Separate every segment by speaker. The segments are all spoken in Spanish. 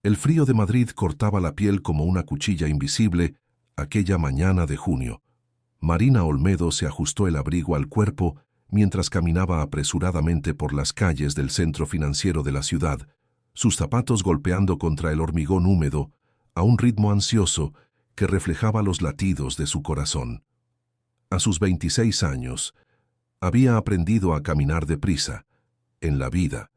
Speaker 1: El frío de Madrid cortaba la piel como una cuchilla invisible aquella mañana de junio. Marina Olmedo se ajustó el abrigo al cuerpo mientras caminaba apresuradamente por las calles del centro financiero de la ciudad, sus zapatos golpeando contra el hormigón húmedo a un ritmo ansioso que reflejaba los latidos de su corazón. A sus 26 años, había aprendido a caminar deprisa, en la vida,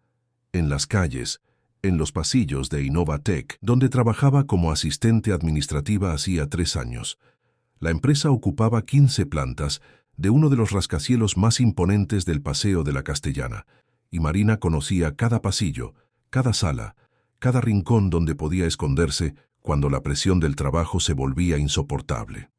Speaker 1: en las calles, en los pasillos de Innovatec, donde trabajaba como asistente administrativa hacía 3 años. La empresa ocupaba 15 plantas de uno de los rascacielos más imponentes del Paseo de la Castellana, y Marina conocía cada pasillo, cada sala, cada rincón donde podía esconderse cuando la presión del trabajo se volvía insoportable.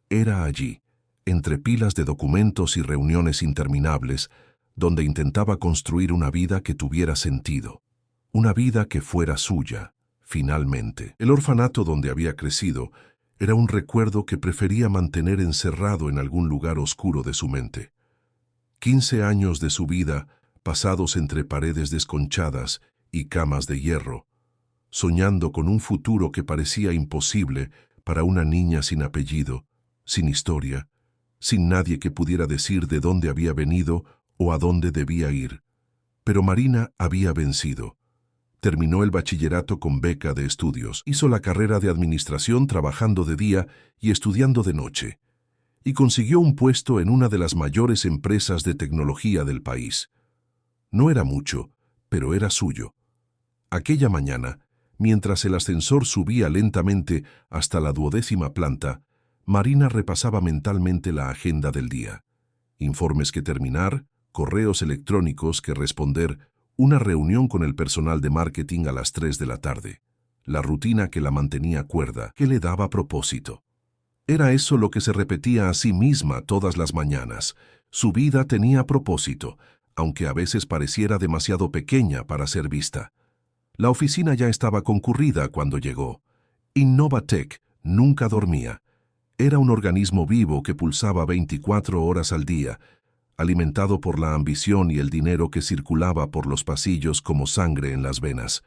Speaker 1: Era allí, entre pilas de documentos y reuniones interminables, donde intentaba construir una vida que tuviera sentido, una vida que fuera suya, finalmente. El orfanato donde había crecido era un recuerdo que prefería mantener encerrado en algún lugar oscuro de su mente. 15 años de su vida pasados entre paredes desconchadas y camas de hierro, soñando con un futuro que parecía imposible para una niña sin apellido, sin historia, sin nadie que pudiera decir de dónde había venido o a dónde debía ir. Pero Marina había vencido. Terminó el bachillerato con beca de estudios, hizo la carrera de administración trabajando de día y estudiando de noche, y consiguió un puesto en una de las mayores empresas de tecnología del país. No era mucho, pero era suyo. Aquella mañana, mientras el ascensor subía lentamente hasta la 12ª planta, Marina repasaba mentalmente la agenda del día. Informes que terminar, correos electrónicos que responder, una reunión con el personal de marketing a las 3 de la tarde. La rutina que la mantenía cuerda, que le daba propósito. Era eso lo que se repetía a sí misma todas las mañanas. Su vida tenía propósito, aunque a veces pareciera demasiado pequeña para ser vista. La oficina ya estaba concurrida cuando llegó. Innovatec nunca dormía. Era un organismo vivo que pulsaba 24 horas al día, alimentado por la ambición y el dinero que circulaba por los pasillos como sangre en las venas.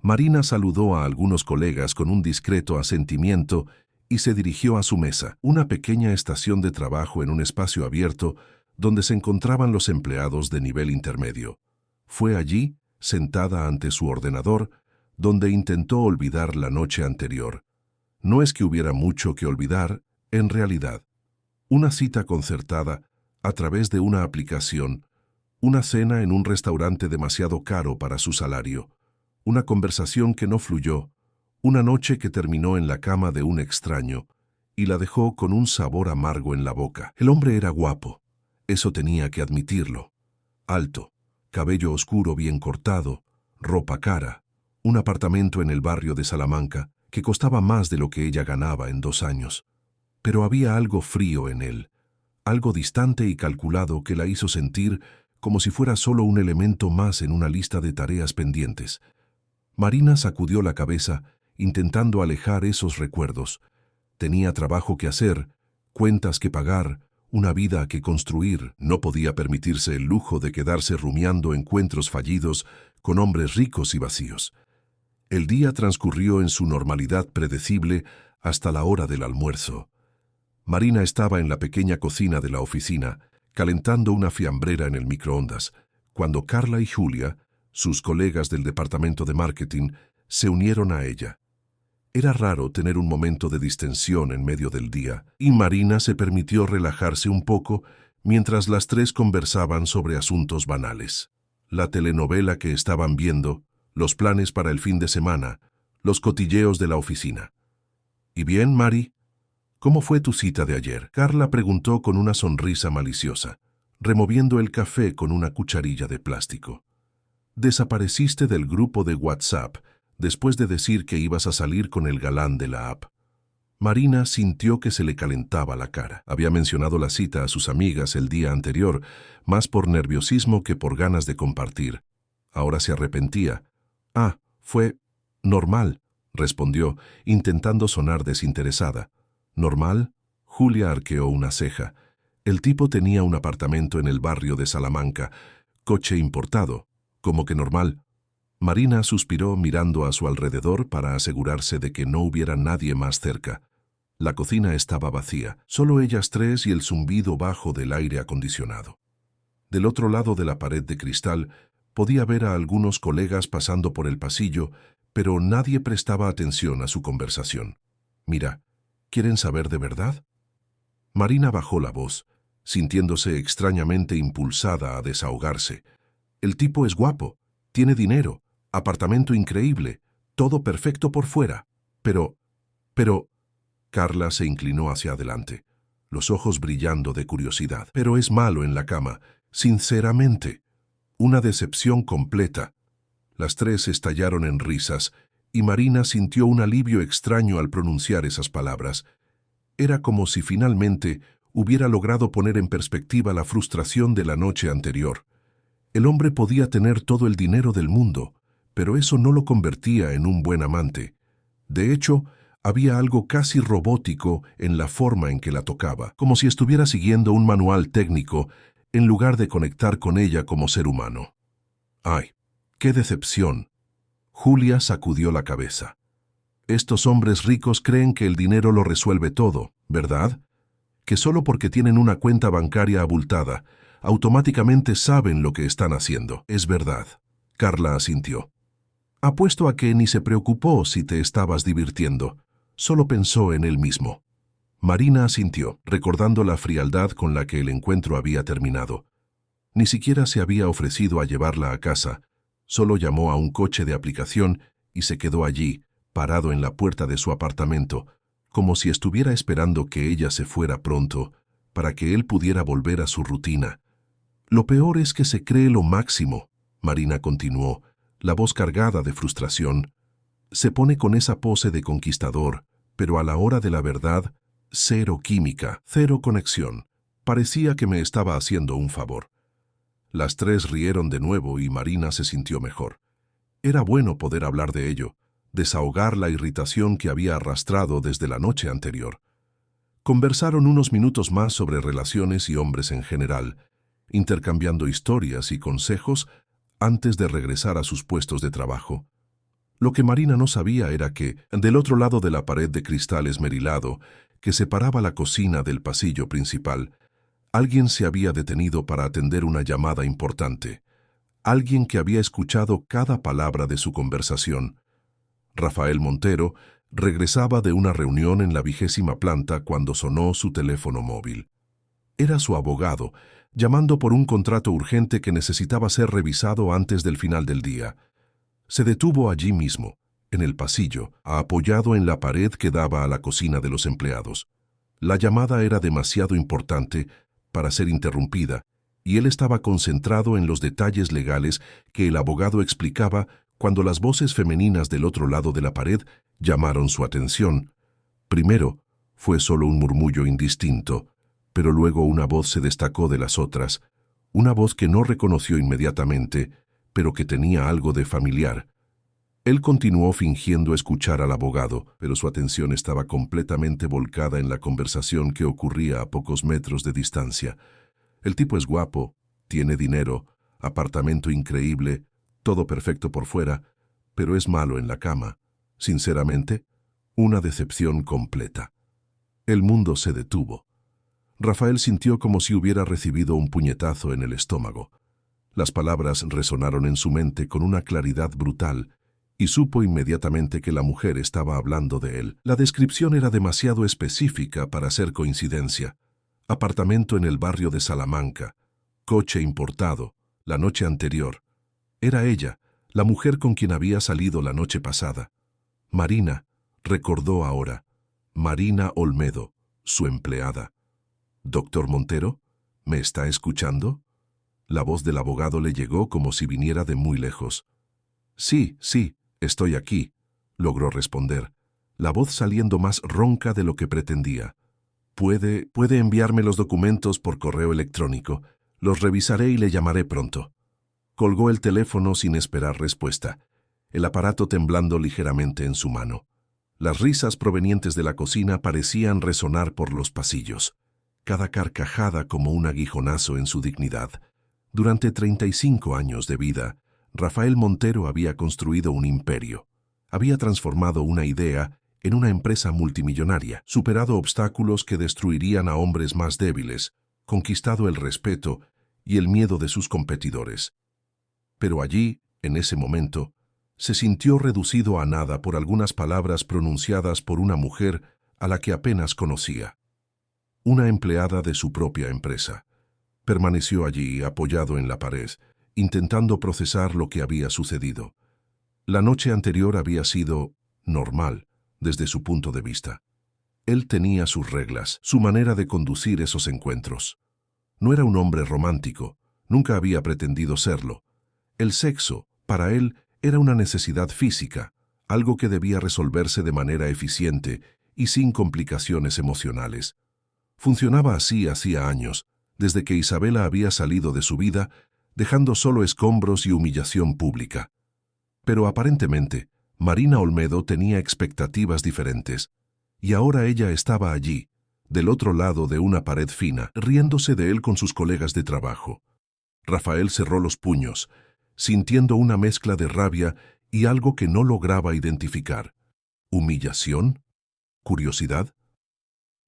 Speaker 1: Marina saludó a algunos colegas con un discreto asentimiento y se dirigió a su mesa, una pequeña estación de trabajo en un espacio abierto donde se encontraban los empleados de nivel intermedio. Fue allí, sentada ante su ordenador, donde intentó olvidar la noche anterior. No es que hubiera mucho que olvidar, en realidad. Una cita concertada a través de una aplicación, una cena en un restaurante demasiado caro para su salario, una conversación que no fluyó, una noche que terminó en la cama de un extraño y la dejó con un sabor amargo en la boca. El hombre era guapo, eso tenía que admitirlo. Alto, cabello oscuro bien cortado, ropa cara, un apartamento en el barrio de Salamanca que costaba más de lo que ella ganaba en 2 años. Pero había algo frío en él, algo distante y calculado que la hizo sentir como si fuera solo un elemento más en una lista de tareas pendientes. Marina sacudió la cabeza, intentando alejar esos recuerdos. Tenía trabajo que hacer, cuentas que pagar, una vida que construir. No podía permitirse el lujo de quedarse rumiando encuentros fallidos con hombres ricos y vacíos. El día transcurrió en su normalidad predecible hasta la hora del almuerzo. Marina estaba en la pequeña cocina de la oficina, calentando una fiambrera en el microondas, cuando Carla y Julia, sus colegas del departamento de marketing, se unieron a ella. Era raro tener un momento de distensión en medio del día, y Marina se permitió relajarse un poco mientras las 3 conversaban sobre asuntos banales. La telenovela que estaban viendo, los planes para el fin de semana, los cotilleos de la oficina. ¿Y bien, Mari? ¿Cómo fue tu cita de ayer? Carla preguntó con una sonrisa maliciosa, removiendo el café con una cucharilla de plástico. Desapareciste del grupo de WhatsApp después de decir que ibas a salir con el galán de la app. Marina sintió que se le calentaba la cara. Había mencionado la cita a sus amigas el día anterior, más por nerviosismo que por ganas de compartir. Ahora se arrepentía. Ah, fue normal, respondió, intentando sonar desinteresada. ¿Normal? Julia arqueó una ceja. El tipo tenía un apartamento en el barrio de Salamanca, coche importado. ¿Cómo que normal? Marina suspiró mirando a su alrededor para asegurarse de que no hubiera nadie más cerca. La cocina estaba vacía, solo ellas tres y el zumbido bajo del aire acondicionado. Del otro lado de la pared de cristal podía ver a algunos colegas pasando por el pasillo, pero nadie prestaba atención a su conversación. «Mira, ¿quieren saber de verdad?». Marina bajó la voz, sintiéndose extrañamente impulsada a desahogarse. «El tipo es guapo, tiene dinero, apartamento increíble, todo perfecto por fuera. Pero... Carla se inclinó hacia adelante, los ojos brillando de curiosidad. «Pero es malo en la cama, sinceramente. Una decepción completa». Las tres estallaron en risas, y Marina sintió un alivio extraño al pronunciar esas palabras. Era como si finalmente hubiera logrado poner en perspectiva la frustración de la noche anterior. El hombre podía tener todo el dinero del mundo, pero eso no lo convertía en un buen amante. De hecho, había algo casi robótico en la forma en que la tocaba, como si estuviera siguiendo un manual técnico en lugar de conectar con ella como ser humano. ¡Ay, qué decepción! Julia sacudió la cabeza. Estos hombres ricos creen que el dinero lo resuelve todo, ¿verdad? Que solo porque tienen una cuenta bancaria abultada, automáticamente saben lo que están haciendo. Es verdad. Carla asintió. Apuesto a que ni se preocupó si te estabas divirtiendo. Solo pensó en él mismo. Marina asintió, recordando la frialdad con la que el encuentro había terminado. Ni siquiera se había ofrecido a llevarla a casa. Solo llamó a un coche de aplicación y se quedó allí, parado en la puerta de su apartamento, como si estuviera esperando que ella se fuera pronto, para que él pudiera volver a su rutina. Lo peor es que se cree lo máximo, Marina continuó, la voz cargada de frustración. Se pone con esa pose de conquistador, pero a la hora de la verdad, cero química, cero conexión. Parecía que me estaba haciendo un favor. Las tres rieron de nuevo y Marina se sintió mejor. Era bueno poder hablar de ello, desahogar la irritación que había arrastrado desde la noche anterior. Conversaron unos minutos más sobre relaciones y hombres en general, intercambiando historias y consejos antes de regresar a sus puestos de trabajo. Lo que Marina no sabía era que, del otro lado de la pared de cristal esmerilado que separaba la cocina del pasillo principal, alguien se había detenido para atender una llamada importante. Alguien que había escuchado cada palabra de su conversación. Rafael Montero regresaba de una reunión en la 20ª planta cuando sonó su teléfono móvil. Era su abogado, llamando por un contrato urgente que necesitaba ser revisado antes del final del día. Se detuvo allí mismo, en el pasillo, apoyado en la pared que daba a la cocina de los empleados. La llamada era demasiado importante para ser interrumpida, y él estaba concentrado en los detalles legales que el abogado explicaba cuando las voces femeninas del otro lado de la pared llamaron su atención. Primero, fue solo un murmullo indistinto, pero luego una voz se destacó de las otras, una voz que no reconoció inmediatamente, pero que tenía algo de familiar. Él continuó fingiendo escuchar al abogado, pero su atención estaba completamente volcada en la conversación que ocurría a pocos metros de distancia. El tipo es guapo, tiene dinero, apartamento increíble, todo perfecto por fuera, pero es malo en la cama. Sinceramente, una decepción completa. El mundo se detuvo. Rafael sintió como si hubiera recibido un puñetazo en el estómago. Las palabras resonaron en su mente con una claridad brutal, y supo inmediatamente que la mujer estaba hablando de él. La descripción era demasiado específica para ser coincidencia. Apartamento en el barrio de Salamanca, coche importado, la noche anterior. Era ella, la mujer con quien había salido la noche pasada. Marina, recordó ahora. Marina Olmedo, su empleada. «¿Doctor Montero? ¿Me está escuchando?». La voz del abogado le llegó como si viniera de muy lejos. «Sí, estoy aquí», logró responder, la voz saliendo más ronca de lo que pretendía. Puede enviarme los documentos por correo electrónico. Los revisaré y le llamaré pronto». Colgó el teléfono sin esperar respuesta, el aparato temblando ligeramente en su mano. Las risas provenientes de la cocina parecían resonar por los pasillos, cada carcajada como un aguijonazo en su dignidad. Durante 35 años de vida, Rafael Montero había construido un imperio. Había transformado una idea en una empresa multimillonaria, superado obstáculos que destruirían a hombres más débiles, conquistado el respeto y el miedo de sus competidores. Pero allí, en ese momento, se sintió reducido a nada por algunas palabras pronunciadas por una mujer a la que apenas conocía. Una empleada de su propia empresa. Permaneció allí, apoyado en la pared, intentando procesar lo que había sucedido. La noche anterior había sido normal, desde su punto de vista. Él tenía sus reglas, su manera de conducir esos encuentros. No era un hombre romántico, nunca había pretendido serlo. El sexo, para él, era una necesidad física, algo que debía resolverse de manera eficiente y sin complicaciones emocionales. Funcionaba así hacía años, desde que Isabela había salido de su vida, dejando solo escombros y humillación pública. Pero aparentemente, Marina Olmedo tenía expectativas diferentes, y ahora ella estaba allí, del otro lado de una pared fina, riéndose de él con sus colegas de trabajo. Rafael cerró los puños, sintiendo una mezcla de rabia y algo que no lograba identificar. ¿Humillación? ¿Curiosidad?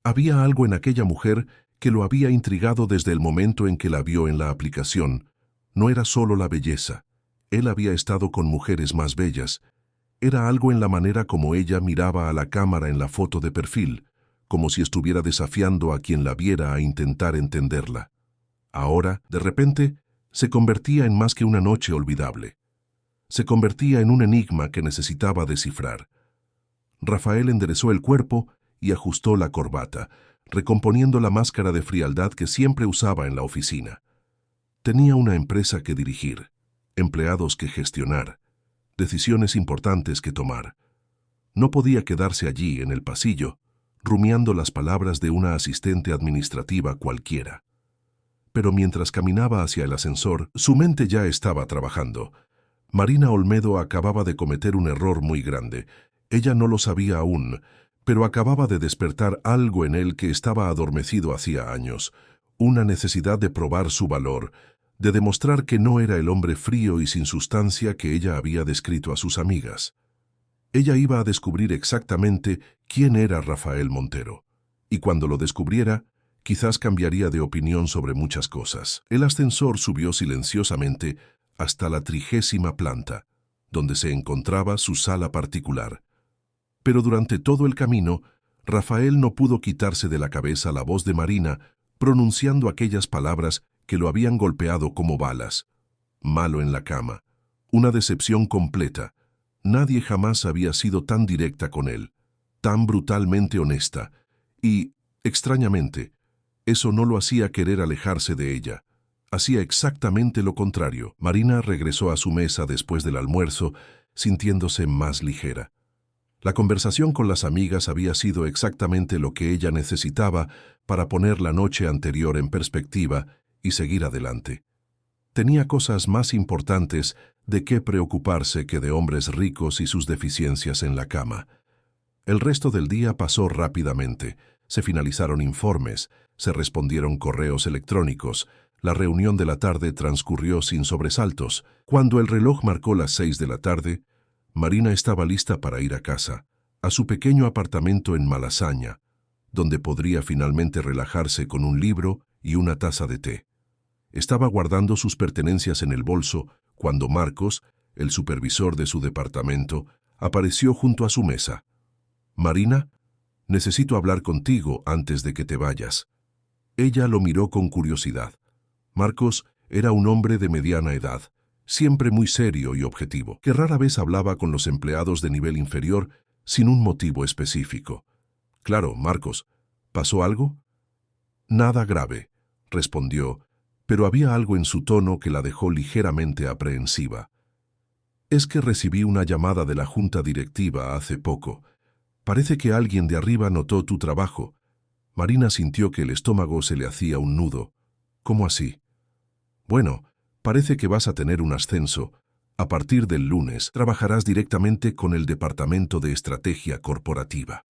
Speaker 1: Había algo en aquella mujer que lo había intrigado desde el momento en que la vio en la aplicación. No era solo la belleza. Él había estado con mujeres más bellas. Era algo en la manera como ella miraba a la cámara en la foto de perfil, como si estuviera desafiando a quien la viera a intentar entenderla. Ahora, de repente, se convertía en más que una noche olvidable. Se convertía en un enigma que necesitaba descifrar. Rafael enderezó el cuerpo y ajustó la corbata, recomponiendo la máscara de frialdad que siempre usaba en la oficina. Tenía una empresa que dirigir, empleados que gestionar, decisiones importantes que tomar. No podía quedarse allí, en el pasillo, rumiando las palabras de una asistente administrativa cualquiera. Pero mientras caminaba hacia el ascensor, su mente ya estaba trabajando. Marina Olmedo acababa de cometer un error muy grande. Ella no lo sabía aún, pero acababa de despertar algo en él que estaba adormecido hacía años, una necesidad de probar su valor, de demostrar que no era el hombre frío y sin sustancia que ella había descrito a sus amigas. Ella iba a descubrir exactamente quién era Rafael Montero, y cuando lo descubriera, quizás cambiaría de opinión sobre muchas cosas. El ascensor subió silenciosamente hasta la 30ª planta, donde se encontraba su sala particular. Pero durante todo el camino, Rafael no pudo quitarse de la cabeza la voz de Marina pronunciando aquellas palabras que lo habían golpeado como balas. Malo en la cama. Una decepción completa. Nadie jamás había sido tan directa con él, tan brutalmente honesta. Y, extrañamente, eso no lo hacía querer alejarse de ella. Hacía exactamente lo contrario. Marina regresó a su mesa después del almuerzo, sintiéndose más ligera. La conversación con las amigas había sido exactamente lo que ella necesitaba para poner la noche anterior en perspectiva y seguir adelante. Tenía cosas más importantes de qué preocuparse que de hombres ricos y sus deficiencias en la cama. El resto del día pasó rápidamente. Se finalizaron informes, se respondieron correos electrónicos. La reunión de la tarde transcurrió sin sobresaltos. Cuando el reloj marcó las 6 de la tarde, Marina estaba lista para ir a casa, a su pequeño apartamento en Malasaña, donde podría finalmente relajarse con un libro y una taza de té. Estaba guardando sus pertenencias en el bolso cuando Marcos, el supervisor de su departamento, apareció junto a su mesa. «Marina, necesito hablar contigo antes de que te vayas». Ella lo miró con curiosidad. Marcos era un hombre de mediana edad, siempre muy serio y objetivo, que rara vez hablaba con los empleados de nivel inferior sin un motivo específico. «Claro, Marcos, ¿pasó algo?» «Nada grave», respondió, pero había algo en su tono que la dejó ligeramente aprehensiva. «Es que recibí una llamada de la junta directiva hace poco. Parece que alguien de arriba notó tu trabajo». Marina sintió que el estómago se le hacía un nudo. «¿Cómo así?» «Bueno, parece que vas a tener un ascenso. A partir del lunes trabajarás directamente con el Departamento de Estrategia Corporativa.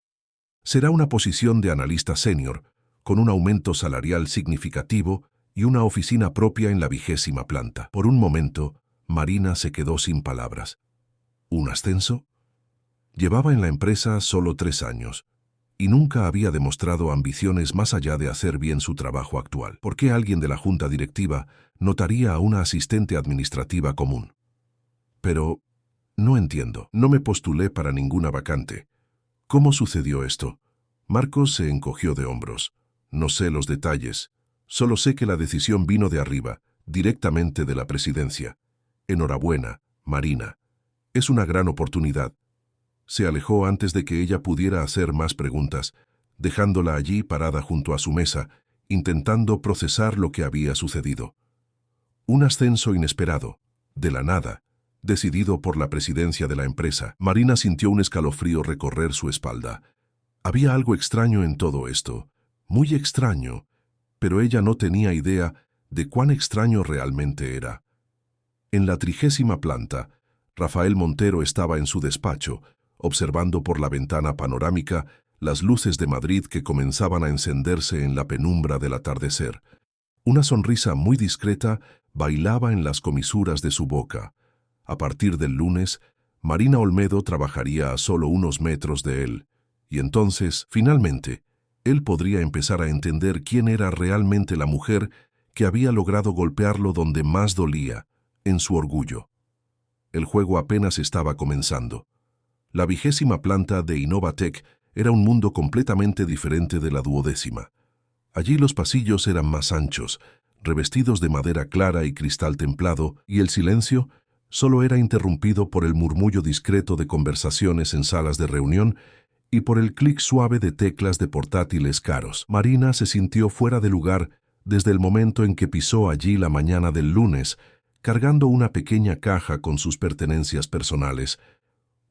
Speaker 1: Será una posición de analista senior, con un aumento salarial significativo y una oficina propia en la 20ª planta». Por un momento, Marina se quedó sin palabras. ¿Un ascenso? Llevaba en la empresa solo 3 años y nunca había demostrado ambiciones más allá de hacer bien su trabajo actual. ¿Por qué alguien de la junta directiva notaría a una asistente administrativa común? Pero no entiendo. No me postulé para ninguna vacante. ¿Cómo sucedió esto? Marcos se encogió de hombros. No sé los detalles. Solo sé que la decisión vino de arriba, directamente de la presidencia. Enhorabuena, Marina. Es una gran oportunidad. Se alejó antes de que ella pudiera hacer más preguntas, dejándola allí parada junto a su mesa, intentando procesar lo que había sucedido. Un ascenso inesperado, de la nada, decidido por la presidencia de la empresa. Marina sintió un escalofrío recorrer su espalda. Había algo extraño en todo esto, muy extraño, pero ella no tenía idea de cuán extraño realmente era. En la 30ª planta, Rafael Montero estaba en su despacho, observando por la ventana panorámica las luces de Madrid que comenzaban a encenderse en la penumbra del atardecer. Una sonrisa muy discreta bailaba en las comisuras de su boca. A partir del lunes, Marina Olmedo trabajaría a solo unos metros de él, y entonces, finalmente, él podría empezar a entender quién era realmente la mujer que había logrado golpearlo donde más dolía, en su orgullo. El juego apenas estaba comenzando. La 20ª planta de Innovatec era un mundo completamente diferente de la 12ª. Allí los pasillos eran más anchos, revestidos de madera clara y cristal templado, y el silencio solo era interrumpido por el murmullo discreto de conversaciones en salas de reunión y por el clic suave de teclas de portátiles caros. Marina se sintió fuera de lugar desde el momento en que pisó allí la mañana del lunes, cargando una pequeña caja con sus pertenencias personales,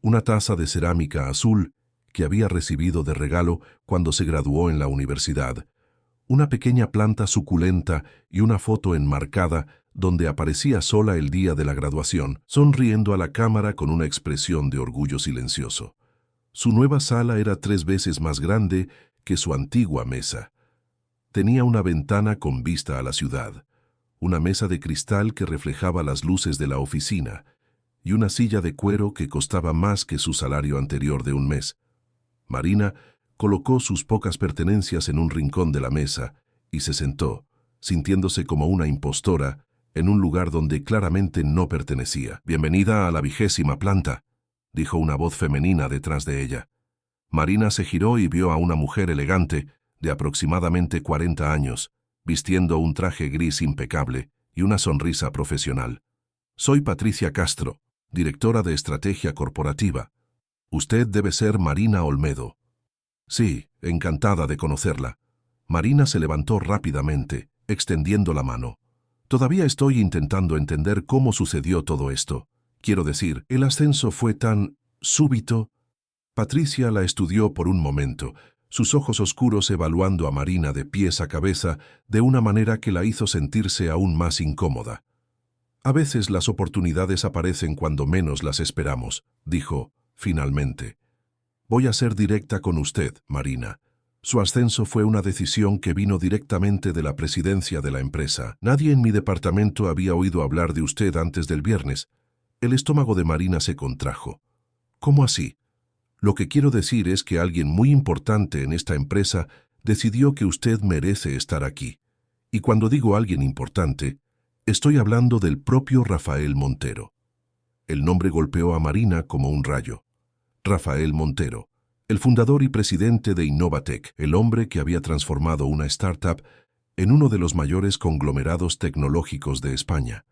Speaker 1: una taza de cerámica azul que había recibido de regalo cuando se graduó en la universidad, una pequeña planta suculenta y una foto enmarcada donde aparecía sola el día de la graduación, sonriendo a la cámara con una expresión de orgullo silencioso. Su nueva sala era 3 veces más grande que su antigua mesa. Tenía una ventana con vista a la ciudad, una mesa de cristal que reflejaba las luces de la oficina, y una silla de cuero que costaba más que su salario anterior de un mes. Marina colocó sus pocas pertenencias en un rincón de la mesa y se sentó, sintiéndose como una impostora, en un lugar donde claramente no pertenecía. «Bienvenida a la 20ª planta», dijo una voz femenina detrás de ella. Marina se giró y vio a una mujer elegante, de aproximadamente 40 años, vistiendo un traje gris impecable y una sonrisa profesional. «Soy Patricia Castro, directora de Estrategia Corporativa. Usted debe ser Marina Olmedo». «Sí, encantada de conocerla». Marina se levantó rápidamente, extendiendo la mano. «Todavía estoy intentando entender cómo sucedió todo esto. Quiero decir, el ascenso fue tan súbito». Patricia la estudió por un momento, sus ojos oscuros evaluando a Marina de pies a cabeza de una manera que la hizo sentirse aún más incómoda. «A veces las oportunidades aparecen cuando menos las esperamos», dijo, finalmente. «Voy a ser directa con usted, Marina. Su ascenso fue una decisión que vino directamente de la presidencia de la empresa. Nadie en mi departamento había oído hablar de usted antes del viernes». El estómago de Marina se contrajo. «¿Cómo así?» «Lo que quiero decir es que alguien muy importante en esta empresa decidió que usted merece estar aquí. Y cuando digo alguien importante, estoy hablando del propio Rafael Montero». El nombre golpeó a Marina como un rayo. Rafael Montero, el fundador y presidente de Innovatec, el hombre que había transformado una startup en uno de los mayores conglomerados tecnológicos de España.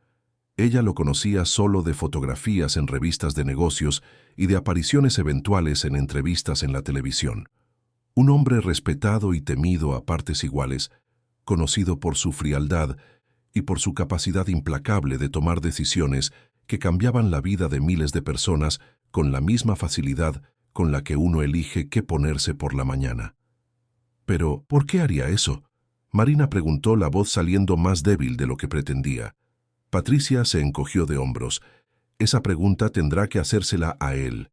Speaker 1: Ella lo conocía solo de fotografías en revistas de negocios y de apariciones eventuales en entrevistas en la televisión. Un hombre respetado y temido a partes iguales, conocido por su frialdad y por su capacidad implacable de tomar decisiones que cambiaban la vida de miles de personas con la misma facilidad con la que uno elige qué ponerse por la mañana. «Pero, ¿por qué haría eso?», Marina preguntó, la voz saliendo más débil de lo que pretendía. Patricia se encogió de hombros. «Esa pregunta tendrá que hacérsela a él».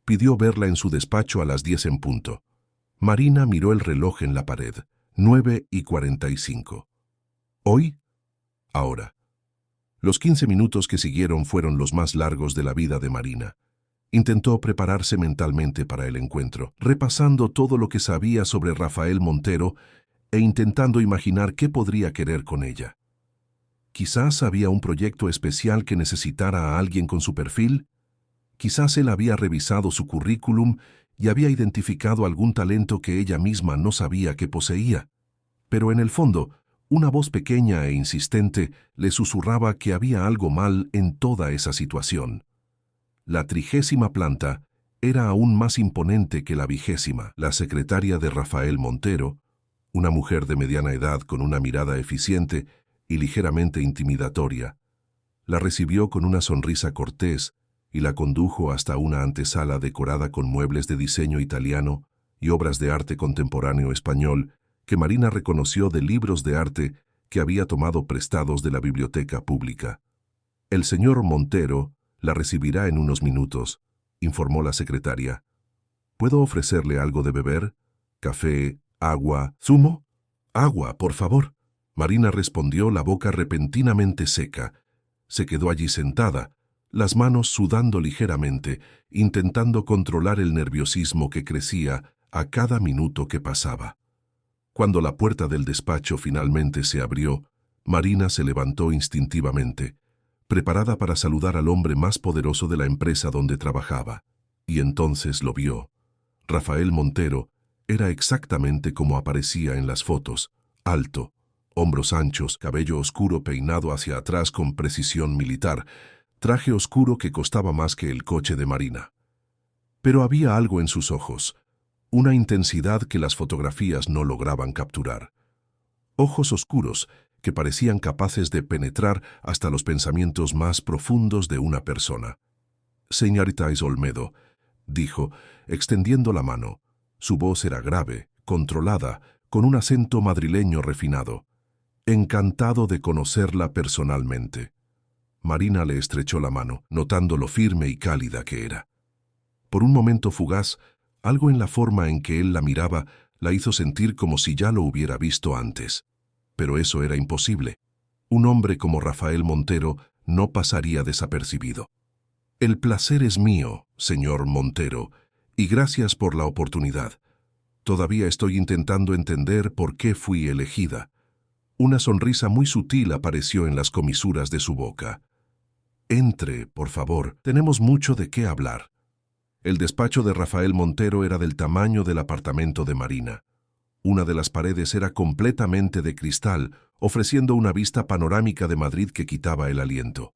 Speaker 1: Pidió verla en su despacho a las 10 en punto. Marina miró el reloj en la pared. 9:45. «¿Hoy?» «Ahora». Los 15 minutos que siguieron fueron los más largos de la vida de Marina. Intentó prepararse mentalmente para el encuentro, repasando todo lo que sabía sobre Rafael Montero e intentando imaginar qué podría querer con ella. Quizás había un proyecto especial que necesitara a alguien con su perfil. Quizás él había revisado su currículum y había identificado algún talento que ella misma no sabía que poseía. Pero en el fondo, una voz pequeña e insistente le susurraba que había algo mal en toda esa situación. La 30ª planta era aún más imponente que la 20ª. La secretaria de Rafael Montero, una mujer de mediana edad con una mirada eficiente y ligeramente intimidatoria, la recibió con una sonrisa cortés y la condujo hasta una antesala decorada con muebles de diseño italiano y obras de arte contemporáneo español que Marina reconoció de libros de arte que había tomado prestados de la biblioteca pública. El señor Montero la recibirá en unos minutos, informó la secretaria. ¿Puedo ofrecerle algo de beber? ¿Café? ¿Agua? ¿Zumo? Agua, por favor. Marina respondió, la boca repentinamente seca. Se quedó allí sentada, las manos sudando ligeramente, intentando controlar el nerviosismo que crecía a cada minuto que pasaba. Cuando la puerta del despacho finalmente se abrió, Marina se levantó instintivamente, preparada para saludar al hombre más poderoso de la empresa donde trabajaba. Y entonces lo vio. Rafael Montero era exactamente como aparecía en las fotos: alto, hombros anchos, cabello oscuro peinado hacia atrás con precisión militar, traje oscuro que costaba más que el coche de Marina. Pero había algo en sus ojos, una intensidad que las fotografías no lograban capturar. Ojos oscuros que parecían capaces de penetrar hasta los pensamientos más profundos de una persona. «Señorita Olmedo», dijo, extendiendo la mano. Su voz era grave, controlada, con un acento madrileño refinado. «Encantado de conocerla personalmente». Marina le estrechó la mano, notando lo firme y cálida que era. Por un momento fugaz, algo en la forma en que él la miraba la hizo sentir como si ya lo hubiera visto antes. Pero eso era imposible. Un hombre como Rafael Montero no pasaría desapercibido. «El placer es mío, señor Montero, y gracias por la oportunidad. Todavía estoy intentando entender por qué fui elegida». Una sonrisa muy sutil apareció en las comisuras de su boca. «Entre, por favor, tenemos mucho de qué hablar». El despacho de Rafael Montero era del tamaño del apartamento de Marina. Una de las paredes era completamente de cristal, ofreciendo una vista panorámica de Madrid que quitaba el aliento.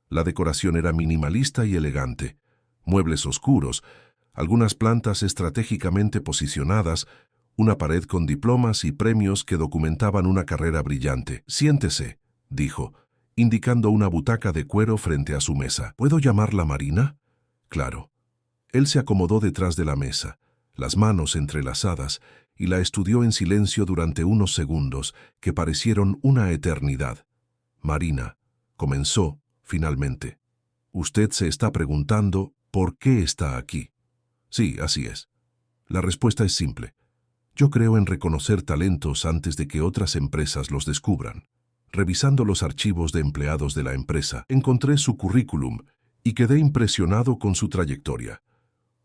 Speaker 1: La decoración era minimalista y elegante. Muebles oscuros, algunas plantas estratégicamente posicionadas, una pared con diplomas y premios que documentaban una carrera brillante. «Siéntese», dijo, indicando una butaca de cuero frente a su mesa. «¿Puedo llamarla Marina?» «Claro». Él se acomodó detrás de la mesa, las manos entrelazadas, y la estudió en silencio durante unos segundos que parecieron una eternidad. «Marina», comenzó, finalmente. «Usted se está preguntando por qué está aquí». «Sí, así es». La respuesta es simple. Yo creo en reconocer talentos antes de que otras empresas los descubran. Revisando los archivos de empleados de la empresa, encontré su currículum y quedé impresionado con su trayectoria.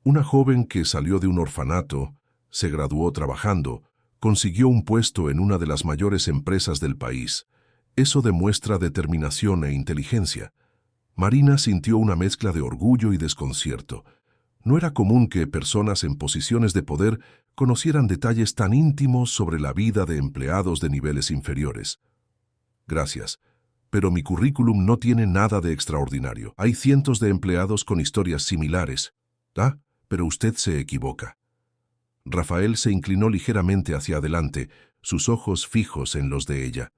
Speaker 1: Una joven que salió de un orfanato, se graduó trabajando, consiguió un puesto en una de las mayores empresas del país. Eso demuestra determinación e inteligencia. Marina sintió una mezcla de orgullo y desconcierto. No era común que personas en posiciones de poder conocieran detalles tan íntimos sobre la vida de empleados de niveles inferiores. «Gracias, pero mi currículum no tiene nada de extraordinario. Hay cientos de empleados con historias similares». «Ah, pero usted se equivoca». Rafael se inclinó ligeramente hacia adelante, sus ojos fijos en los de ella.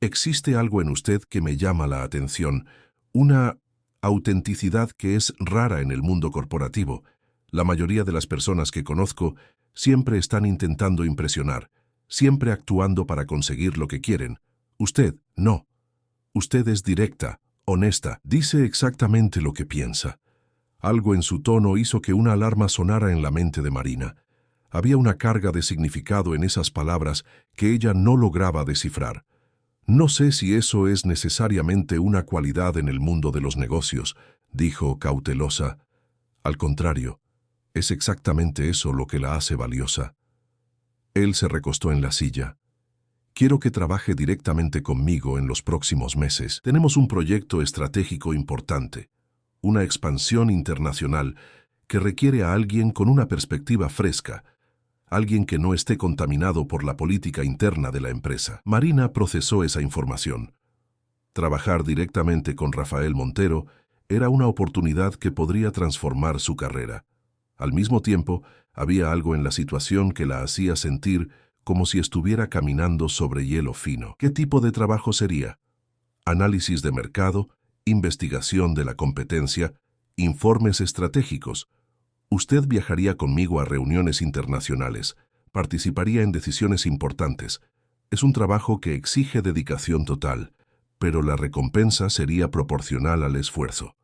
Speaker 1: «Existe algo en usted que me llama la atención, una autenticidad que es rara en el mundo corporativo. La mayoría de las personas que conozco siempre están intentando impresionar, siempre actuando para conseguir lo que quieren. Usted, no. Usted es directa, honesta, dice exactamente lo que piensa». Algo en su tono hizo que una alarma sonara en la mente de Marina. Había una carga de significado en esas palabras que ella no lograba descifrar. No sé si eso es necesariamente una cualidad en el mundo de los negocios, dijo cautelosa. Al contrario, es exactamente eso lo que la hace valiosa. Él se recostó en la silla. Quiero que trabaje directamente conmigo en los próximos meses. Tenemos un proyecto estratégico importante, una expansión internacional que requiere a alguien con una perspectiva fresca, alguien que no esté contaminado por la política interna de la empresa. Marina procesó esa información. Trabajar directamente con Rafael Montero era una oportunidad que podría transformar su carrera. Al mismo tiempo, había algo en la situación que la hacía sentir como si estuviera caminando sobre hielo fino. ¿Qué tipo de trabajo sería? Análisis de mercado, investigación de la competencia, informes estratégicos. Usted viajaría conmigo a reuniones internacionales, participaría en decisiones importantes. Es un trabajo que exige dedicación total, pero la recompensa sería proporcional al esfuerzo.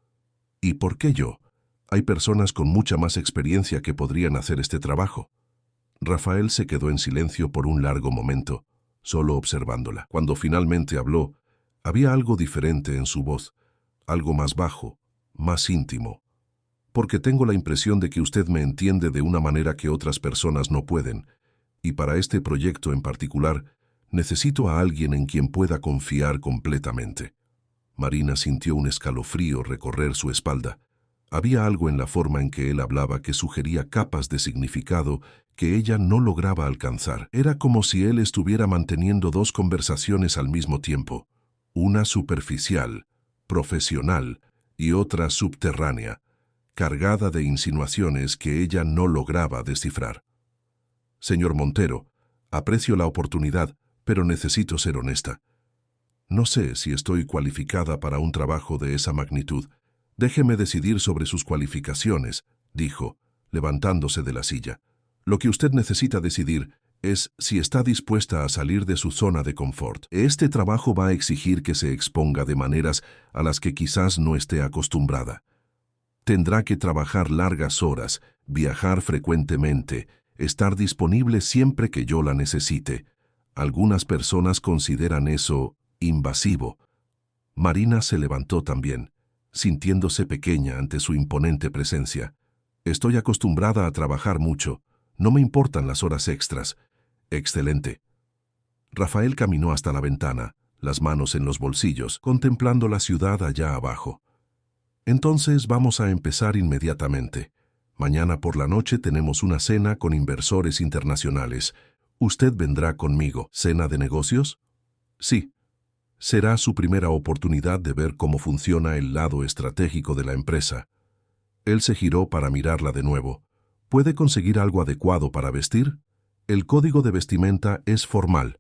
Speaker 1: ¿Y por qué yo? Hay personas con mucha más experiencia que podrían hacer este trabajo. Rafael se quedó en silencio por un largo momento, solo observándola. Cuando finalmente habló, había algo diferente en su voz, algo más bajo, más íntimo. Porque tengo la impresión de que usted me entiende de una manera que otras personas no pueden, y para este proyecto en particular, necesito a alguien en quien pueda confiar completamente. Marina sintió un escalofrío recorrer su espalda. Había algo en la forma en que él hablaba que sugería capas de significado que ella no lograba alcanzar. Era como si él estuviera manteniendo dos conversaciones al mismo tiempo, una superficial, profesional, y otra subterránea, cargada de insinuaciones que ella no lograba descifrar. Señor Montero, aprecio la oportunidad, pero necesito ser honesta. No sé si estoy cualificada para un trabajo de esa magnitud. Déjeme decidir sobre sus cualificaciones, dijo, levantándose de la silla. Lo que usted necesita decidir es si está dispuesta a salir de su zona de confort. Este trabajo va a exigir que se exponga de maneras a las que quizás no esté acostumbrada. Tendrá que trabajar largas horas, viajar frecuentemente, estar disponible siempre que yo la necesite. Algunas personas consideran eso invasivo. Marina se levantó también, sintiéndose pequeña ante su imponente presencia. Estoy acostumbrada a trabajar mucho. No me importan las horas extras. Excelente. Rafael caminó hasta la ventana, las manos en los bolsillos, contemplando la ciudad allá abajo. Entonces vamos a empezar inmediatamente. Mañana por la noche tenemos una cena con inversores internacionales. ¿Usted vendrá conmigo? ¿Cena de negocios? Sí. Será su primera oportunidad de ver cómo funciona el lado estratégico de la empresa. Él se giró para mirarla de nuevo. ¿Puede conseguir algo adecuado para vestir? El código de vestimenta es formal.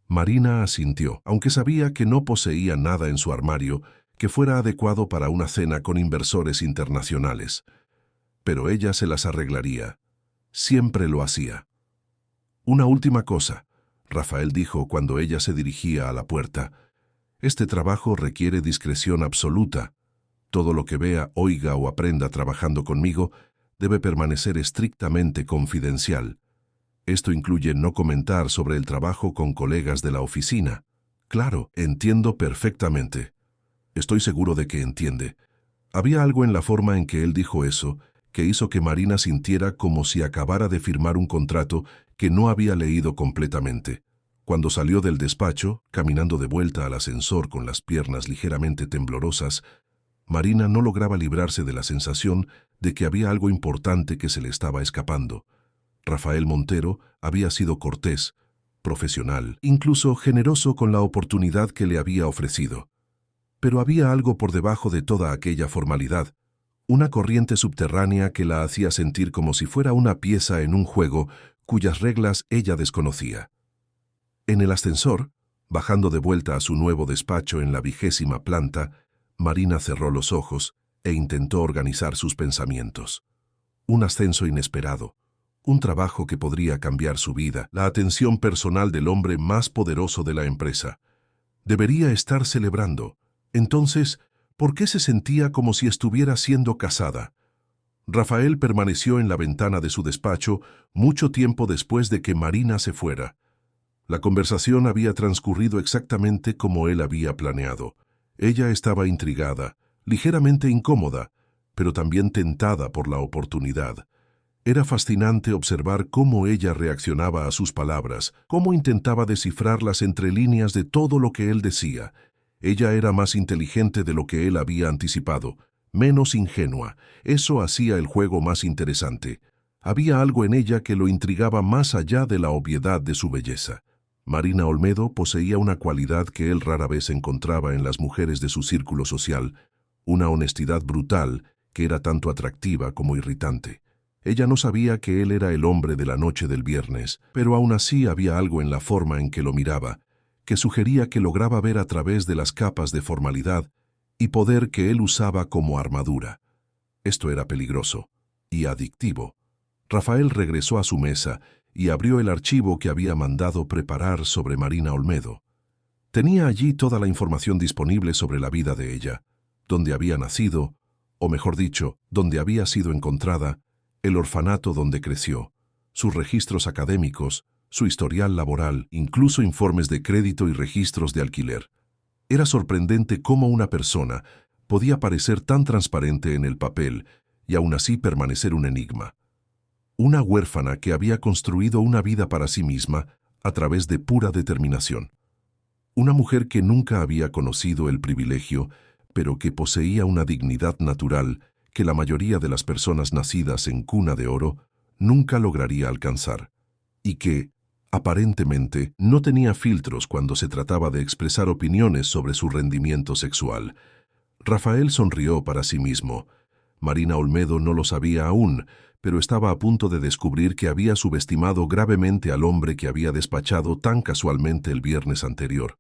Speaker 1: Marina asintió, aunque sabía que no poseía nada en su armario que fuera adecuado para una cena con inversores internacionales. Pero ella se las arreglaría. Siempre lo hacía. Una última cosa, Rafael dijo cuando ella se dirigía a la puerta. Este trabajo requiere discreción absoluta. Todo lo que vea, oiga o aprenda trabajando conmigo debe permanecer estrictamente confidencial. Esto incluye no comentar sobre el trabajo con colegas de la oficina. Claro, entiendo perfectamente. Estoy seguro de que entiende. Había algo en la forma en que él dijo eso que hizo que Marina sintiera como si acabara de firmar un contrato que no había leído completamente. Cuando salió del despacho, caminando de vuelta al ascensor con las piernas ligeramente temblorosas, Marina no lograba librarse de la sensación de que había algo importante que se le estaba escapando. Rafael Montero había sido cortés, profesional, incluso generoso con la oportunidad que le había ofrecido. Pero había algo por debajo de toda aquella formalidad, una corriente subterránea que la hacía sentir como si fuera una pieza en un juego cuyas reglas ella desconocía. En el ascensor, bajando de vuelta a su nuevo despacho en la 20ª planta, Marina cerró los ojos e intentó organizar sus pensamientos. Un ascenso inesperado, un trabajo que podría cambiar su vida, la atención personal del hombre más poderoso de la empresa. Debería estar celebrando. Entonces, ¿por qué se sentía como si estuviera siendo casada? Rafael permaneció en la ventana de su despacho mucho tiempo después de que Marina se fuera. La conversación había transcurrido exactamente como él había planeado. Ella estaba intrigada, ligeramente incómoda, pero también tentada por la oportunidad. Era fascinante observar cómo ella reaccionaba a sus palabras, cómo intentaba descifrar las entrelíneas de todo lo que él decía. Ella era más inteligente de lo que él había anticipado, menos ingenua. Eso hacía el juego más interesante. Había algo en ella que lo intrigaba más allá de la obviedad de su belleza. Marina Olmedo poseía una cualidad que él rara vez encontraba en las mujeres de su círculo social, una honestidad brutal que era tanto atractiva como irritante. Ella no sabía que él era el hombre de la noche del viernes, pero aún así había algo en la forma en que lo miraba, que sugería que lograba ver a través de las capas de formalidad y poder que él usaba como armadura. Esto era peligroso y adictivo. Rafael regresó a su mesa y abrió el archivo que había mandado preparar sobre Marina Olmedo. Tenía allí toda la información disponible sobre la vida de ella, dónde había nacido, o mejor dicho, dónde había sido encontrada, el orfanato donde creció, sus registros académicos, su historial laboral, incluso informes de crédito y registros de alquiler. Era sorprendente cómo una persona podía parecer tan transparente en el papel y aún así permanecer un enigma. Una huérfana que había construido una vida para sí misma a través de pura determinación. Una mujer que nunca había conocido el privilegio, pero que poseía una dignidad natural que la mayoría de las personas nacidas en cuna de oro nunca lograría alcanzar, y que, aparentemente, no tenía filtros cuando se trataba de expresar opiniones sobre su rendimiento sexual. Rafael sonrió para sí mismo. Marina Olmedo no lo sabía aún, pero estaba a punto de descubrir que había subestimado gravemente al hombre que había despachado tan casualmente el viernes anterior.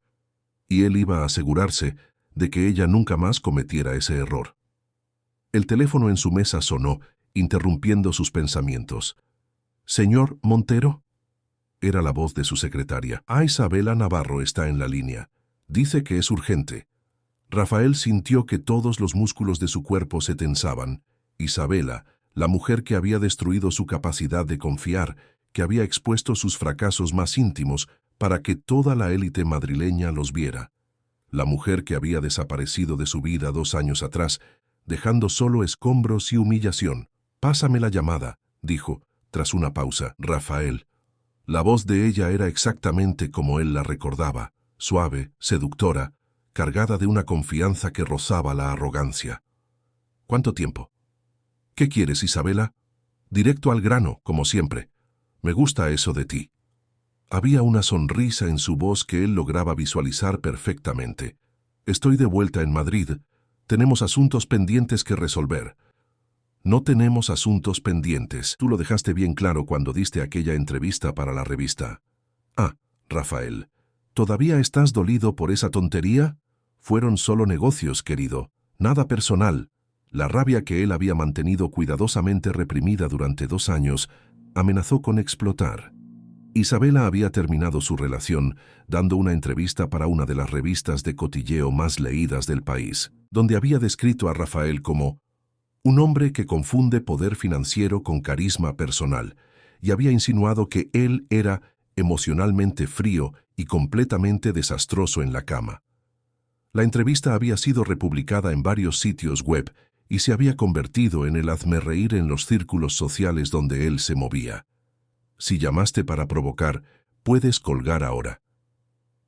Speaker 1: Y él iba a asegurarse de que ella nunca más cometiera ese error. El teléfono en su mesa sonó, interrumpiendo sus pensamientos. «¿Señor Montero?» Era la voz de su secretaria. «Isabela Navarro está en la línea. Dice que es urgente». Rafael sintió que todos los músculos de su cuerpo se tensaban. Isabela, la mujer que había destruido su capacidad de confiar, que había expuesto sus fracasos más íntimos para que toda la élite madrileña los viera. La mujer que había desaparecido de su vida 2 años atrás, dejando solo escombros y humillación. «Pásame la llamada», dijo, tras una pausa, Rafael. La voz de ella era exactamente como él la recordaba, suave, seductora, cargada de una confianza que rozaba la arrogancia. «¿Cuánto tiempo?» «¿Qué quieres, Isabela?» «Directo al grano, como siempre. Me gusta eso de ti». Había una sonrisa en su voz que él lograba visualizar perfectamente. «Estoy de vuelta en Madrid. Tenemos asuntos pendientes que resolver». «No tenemos asuntos pendientes. Tú lo dejaste bien claro cuando diste aquella entrevista para la revista». «Ah, Rafael, ¿todavía estás dolido por esa tontería?» «Fueron solo negocios, querido. Nada personal». La rabia que él había mantenido cuidadosamente reprimida durante 2 años amenazó con explotar. Isabela había terminado su relación dando una entrevista para una de las revistas de cotilleo más leídas del país, donde había descrito a Rafael como un hombre que confunde poder financiero con carisma personal, y había insinuado que él era emocionalmente frío y completamente desastroso en la cama. La entrevista había sido republicada en varios sitios web y se había convertido en el hazmerreír en los círculos sociales donde él se movía. «Si llamaste para provocar, puedes colgar ahora».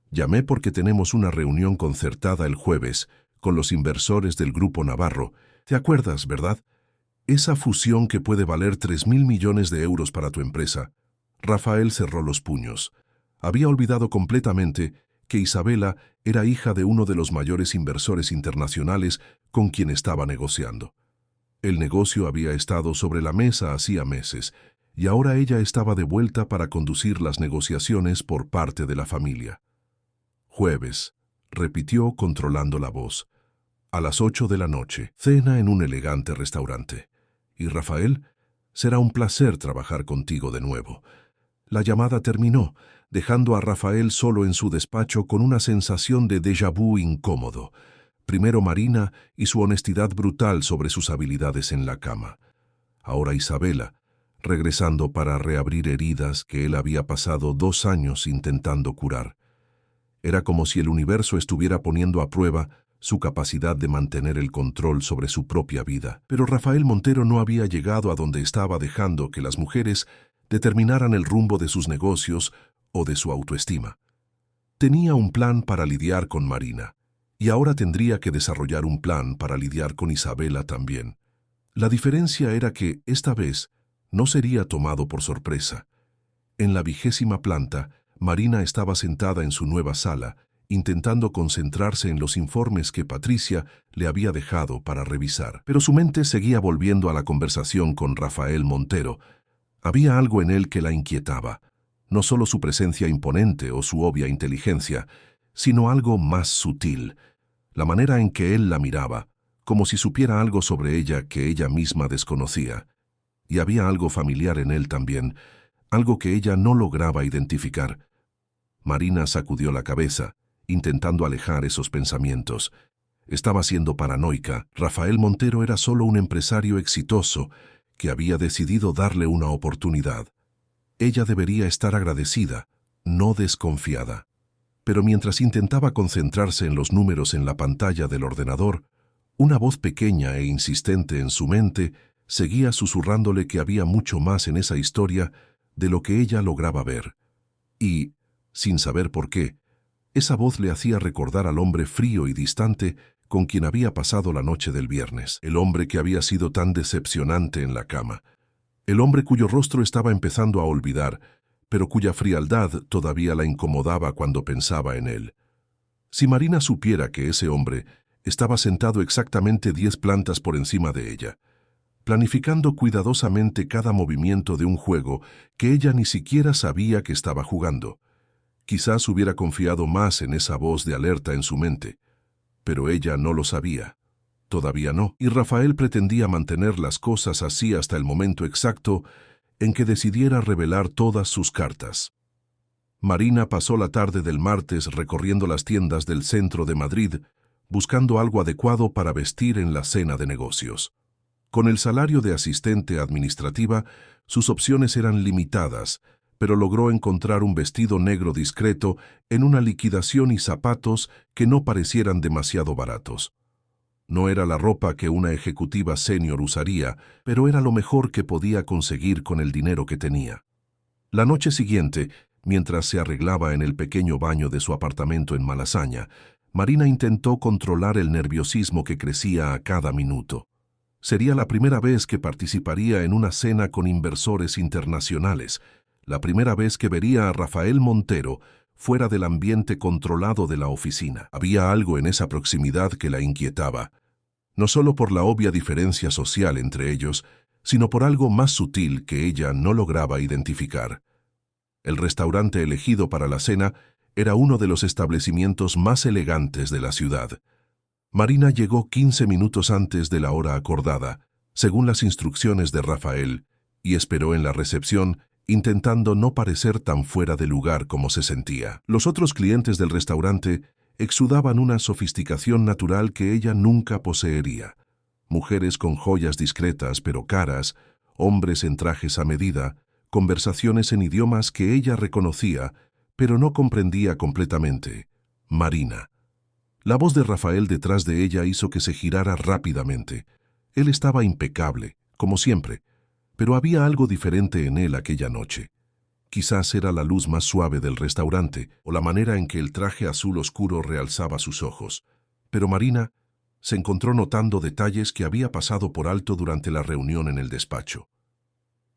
Speaker 1: «Llamé porque tenemos una reunión concertada el jueves con los inversores del Grupo Navarro. ¿Te acuerdas, verdad? Esa fusión que puede valer 3.000 millones de euros para tu empresa». Rafael cerró los puños. Había olvidado completamente que Isabela era hija de uno de los mayores inversores internacionales con quien estaba negociando. El negocio había estado sobre la mesa hacía meses, y ahora ella estaba de vuelta para conducir las negociaciones por parte de la familia. «Jueves», repitió controlando la voz. «A las 8 de la noche, cena en un elegante restaurante. Y Rafael, será un placer trabajar contigo de nuevo». La llamada terminó, dejando a Rafael solo en su despacho con una sensación de déjà vu incómodo. Primero Marina y su honestidad brutal sobre sus habilidades en la cama. Ahora Isabela, regresando para reabrir heridas que él había pasado 2 años intentando curar. Era como si el universo estuviera poniendo a prueba su capacidad de mantener el control sobre su propia vida. Pero Rafael Montero no había llegado a donde estaba dejando que las mujeres determinaran el rumbo de sus negocios o de su autoestima. Tenía un plan para lidiar con Marina, y ahora tendría que desarrollar un plan para lidiar con Isabela también. La diferencia era que, esta vez, no sería tomado por sorpresa. En la 20ª planta, Marina estaba sentada en su nueva sala, intentando concentrarse en los informes que Patricia le había dejado para revisar. Pero su mente seguía volviendo a la conversación con Rafael Montero. Había algo en él que la inquietaba, no solo su presencia imponente o su obvia inteligencia, sino algo más sutil, la manera en que él la miraba, como si supiera algo sobre ella que ella misma desconocía. Y había algo familiar en él también, algo que ella no lograba identificar. Marina sacudió la cabeza, intentando alejar esos pensamientos. Estaba siendo paranoica. Rafael Montero era solo un empresario exitoso que había decidido darle una oportunidad. Ella debería estar agradecida, no desconfiada. Pero mientras intentaba concentrarse en los números en la pantalla del ordenador, una voz pequeña e insistente en su mente seguía susurrándole que había mucho más en esa historia de lo que ella lograba ver. Y, sin saber por qué, esa voz le hacía recordar al hombre frío y distante con quien había pasado la noche del viernes, el hombre que había sido tan decepcionante en la cama, el hombre cuyo rostro estaba empezando a olvidar, pero cuya frialdad todavía la incomodaba cuando pensaba en él. Si Marina supiera que ese hombre estaba sentado exactamente 10 plantas por encima de ella, planificando cuidadosamente cada movimiento de un juego que ella ni siquiera sabía que estaba jugando, quizás hubiera confiado más en esa voz de alerta en su mente, pero ella no lo sabía. Todavía no, y Rafael pretendía mantener las cosas así hasta el momento exacto en que decidiera revelar todas sus cartas. Marina pasó la tarde del martes recorriendo las tiendas del centro de Madrid, buscando algo adecuado para vestir en la cena de negocios. Con el salario de asistente administrativa, sus opciones eran limitadas, pero logró encontrar un vestido negro discreto en una liquidación y zapatos que no parecieran demasiado baratos. No era la ropa que una ejecutiva senior usaría, pero era lo mejor que podía conseguir con el dinero que tenía. La noche siguiente, mientras se arreglaba en el pequeño baño de su apartamento en Malasaña, Marina intentó controlar el nerviosismo que crecía a cada minuto. Sería la primera vez que participaría en una cena con inversores internacionales, la primera vez que vería a Rafael Montero fuera del ambiente controlado de la oficina. Había algo en esa proximidad que la inquietaba, no solo por la obvia diferencia social entre ellos, sino por algo más sutil que ella no lograba identificar. El restaurante elegido para la cena era uno de los establecimientos más elegantes de la ciudad. Marina llegó 15 minutos antes de la hora acordada, según las instrucciones de Rafael, y esperó en la recepción, intentando no parecer tan fuera de lugar como se sentía. Los otros clientes del restaurante exudaban una sofisticación natural que ella nunca poseería. Mujeres con joyas discretas pero caras, hombres en trajes a medida, conversaciones en idiomas que ella reconocía, pero no comprendía completamente. Marina. La voz de Rafael detrás de ella hizo que se girara rápidamente. Él estaba impecable, como siempre, pero había algo diferente en él aquella noche. Quizás era la luz más suave del restaurante o la manera en que el traje azul oscuro realzaba sus ojos. Pero Marina se encontró notando detalles que había pasado por alto durante la reunión en el despacho.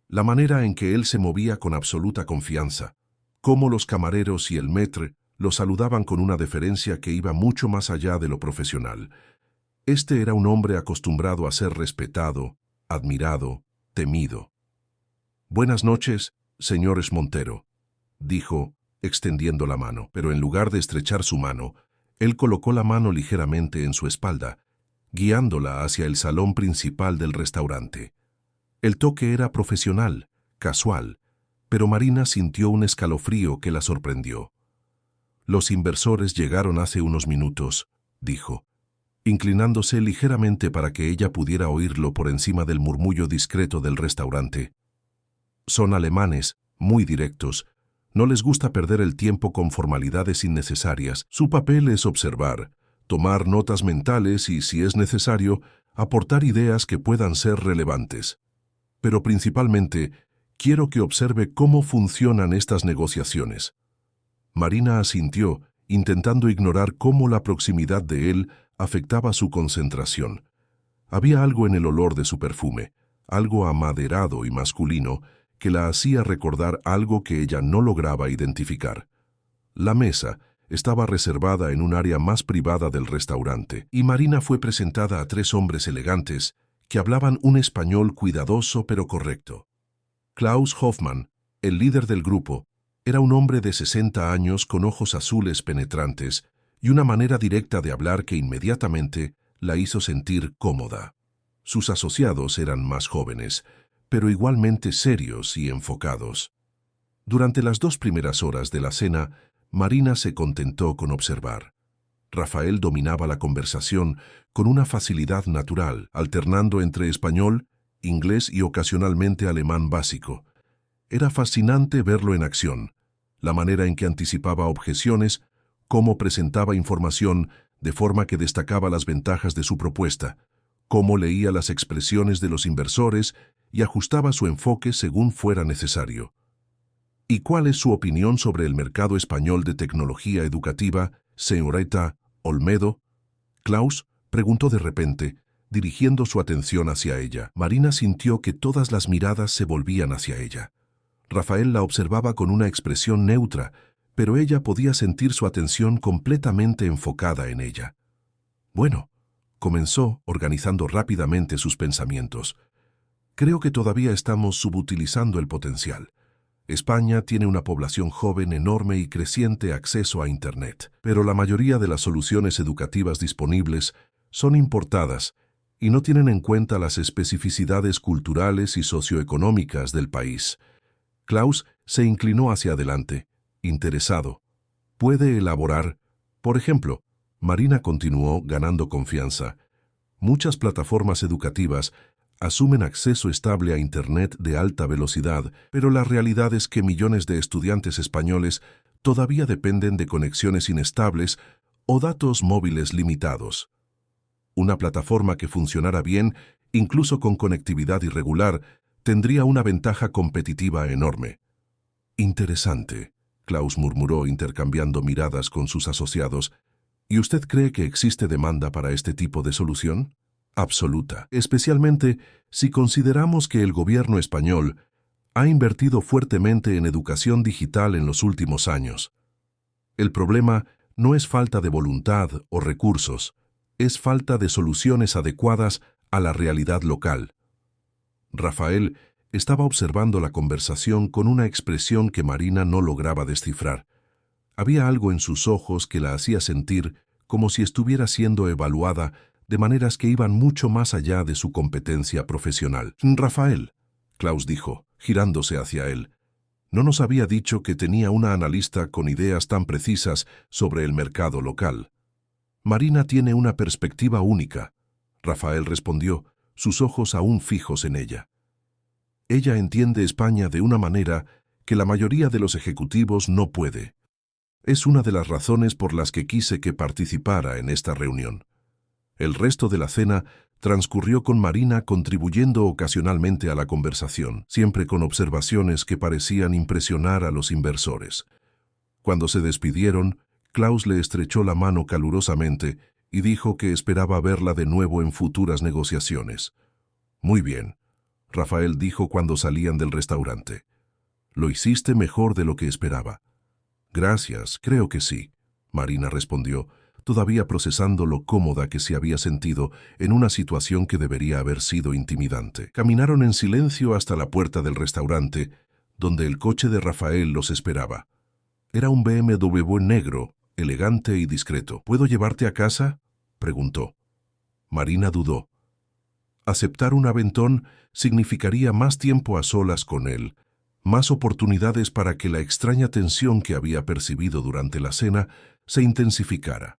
Speaker 1: La manera en que él se movía con absoluta confianza, cómo los camareros y el maître lo saludaban con una deferencia que iba mucho más allá de lo profesional. Este era un hombre acostumbrado a ser respetado, admirado, temido. «Buenas noches, señores Montero», dijo, extendiendo la mano, pero en lugar de estrechar su mano, él colocó la mano ligeramente en su espalda, guiándola hacia el salón principal del restaurante. El toque era profesional, casual, pero Marina sintió un escalofrío que la sorprendió. «Los inversores llegaron hace unos minutos», dijo, inclinándose ligeramente para que ella pudiera oírlo por encima del murmullo discreto del restaurante. Son alemanes, muy directos. No les gusta perder el tiempo con formalidades innecesarias. Su papel es observar, tomar notas mentales y, si es necesario, aportar ideas que puedan ser relevantes. Pero principalmente, quiero que observe cómo funcionan estas negociaciones. Marina asintió, intentando ignorar cómo la proximidad de él afectaba su concentración. Había algo en el olor de su perfume, algo amaderado y masculino, que la hacía recordar algo que ella no lograba identificar. La mesa estaba reservada en un área más privada del restaurante, y Marina fue presentada a 3 hombres elegantes que hablaban un español cuidadoso pero correcto. Klaus Hoffmann, el líder del grupo, era un hombre de 60 años con ojos azules penetrantes y una manera directa de hablar que inmediatamente la hizo sentir cómoda. Sus asociados eran más jóvenes, pero igualmente serios y enfocados. Durante las 2 primeras horas de la cena, Marina se contentó con observar. Rafael dominaba la conversación con una facilidad natural, alternando entre español, inglés y ocasionalmente alemán básico. Era fascinante verlo en acción, la manera en que anticipaba objeciones, cómo presentaba información de forma que destacaba las ventajas de su propuesta, cómo leía las expresiones de los inversores y ajustaba su enfoque según fuera necesario. ¿Y cuál es su opinión sobre el mercado español de tecnología educativa, señorita Olmedo? Klaus preguntó de repente, dirigiendo su atención hacia ella. Marina sintió que todas las miradas se volvían hacia ella. Rafael la observaba con una expresión neutra, pero ella podía sentir su atención completamente enfocada en ella. Bueno, comenzó, organizando rápidamente sus pensamientos. Creo que todavía estamos subutilizando el potencial. España tiene una población joven enorme y creciente acceso a Internet, pero la mayoría de las soluciones educativas disponibles son importadas y no tienen en cuenta las especificidades culturales y socioeconómicas del país. Klaus se inclinó hacia adelante, interesado. ¿Puede elaborar? Por ejemplo, Marina continuó ganando confianza. Muchas plataformas educativas asumen acceso estable a Internet de alta velocidad, pero la realidad es que millones de estudiantes españoles todavía dependen de conexiones inestables o datos móviles limitados. Una plataforma que funcionara bien, incluso con conectividad irregular, tendría una ventaja competitiva enorme. Interesante, Klaus murmuró intercambiando miradas con sus asociados. ¿Y usted cree que existe demanda para este tipo de solución? Absoluta, especialmente si consideramos que el gobierno español ha invertido fuertemente en educación digital en los últimos años. El problema no es falta de voluntad o recursos, es falta de soluciones adecuadas a la realidad local. Rafael estaba observando la conversación con una expresión que Marina no lograba descifrar. Había algo en sus ojos que la hacía sentir como si estuviera siendo evaluada de maneras que iban mucho más allá de su competencia profesional. Rafael, Klaus dijo, girándose hacia él, no nos había dicho que tenía una analista con ideas tan precisas sobre el mercado local. Marina tiene una perspectiva única, Rafael respondió, sus ojos aún fijos en ella. Ella entiende España de una manera que la mayoría de los ejecutivos no puede. Es una de las razones por las que quise que participara en esta reunión. El resto de la cena transcurrió con Marina contribuyendo ocasionalmente a la conversación, siempre con observaciones que parecían impresionar a los inversores. Cuando se despidieron, Klaus le estrechó la mano calurosamente y dijo que esperaba verla de nuevo en futuras negociaciones. Muy bien, Rafael dijo cuando salían del restaurante. Lo hiciste mejor de lo que esperaba. Gracias, creo que sí, Marina respondió, todavía procesando lo cómoda que se había sentido en una situación que debería haber sido intimidante. Caminaron en silencio hasta la puerta del restaurante, donde el coche de Rafael los esperaba. Era un BMW negro, elegante y discreto. ¿Puedo llevarte a casa?, preguntó. Marina dudó. Aceptar un aventón significaría más tiempo a solas con él, más oportunidades para que la extraña tensión que había percibido durante la cena se intensificara.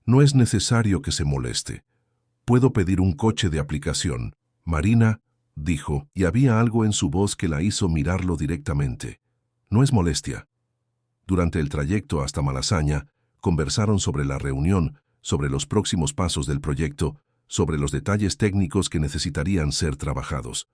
Speaker 1: No es necesario que se moleste. Puedo pedir un coche de aplicación. Marina dijo, y había algo en su voz que la hizo mirarlo directamente. No es molestia. Durante el trayecto hasta Malasaña, conversaron sobre la reunión, sobre los próximos pasos del proyecto, sobre los detalles técnicos que necesitarían ser trabajados.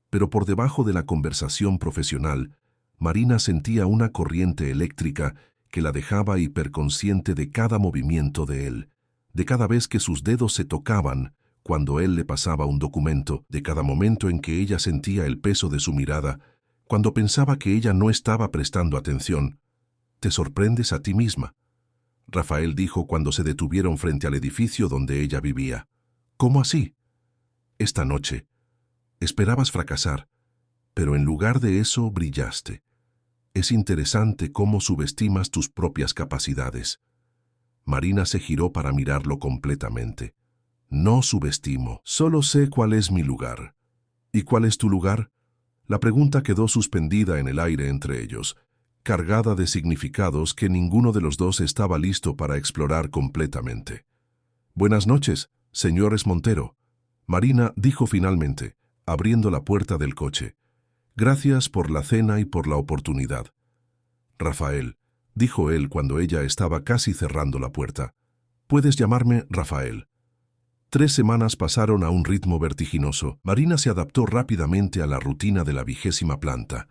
Speaker 1: Pero por debajo de la conversación profesional, Marina sentía una corriente eléctrica que la dejaba hiperconsciente de cada movimiento de él, de cada vez que sus dedos se tocaban cuando él le pasaba un documento, de cada momento en que ella sentía el peso de su mirada, cuando pensaba que ella no estaba prestando atención. «Te sorprendes a ti misma», Rafael dijo cuando se detuvieron frente al edificio donde ella vivía. «¿Cómo así?» «Esta noche. Esperabas fracasar, pero en lugar de eso brillaste. Es interesante cómo subestimas tus propias capacidades». Marina se giró para mirarlo completamente. «No subestimo, solo sé cuál es mi lugar». «¿Y cuál es tu lugar?» La pregunta quedó suspendida en el aire entre ellos, cargada de significados que ninguno de los dos estaba listo para explorar completamente. «Buenas noches, señores Montero», Marina dijo finalmente, abriendo la puerta del coche. «Gracias por la cena y por la oportunidad». «Rafael», dijo él cuando ella estaba casi cerrando la puerta. «Puedes llamarme Rafael». 3 semanas pasaron a un ritmo vertiginoso. Marina se adaptó rápidamente a la rutina de la 20ª planta,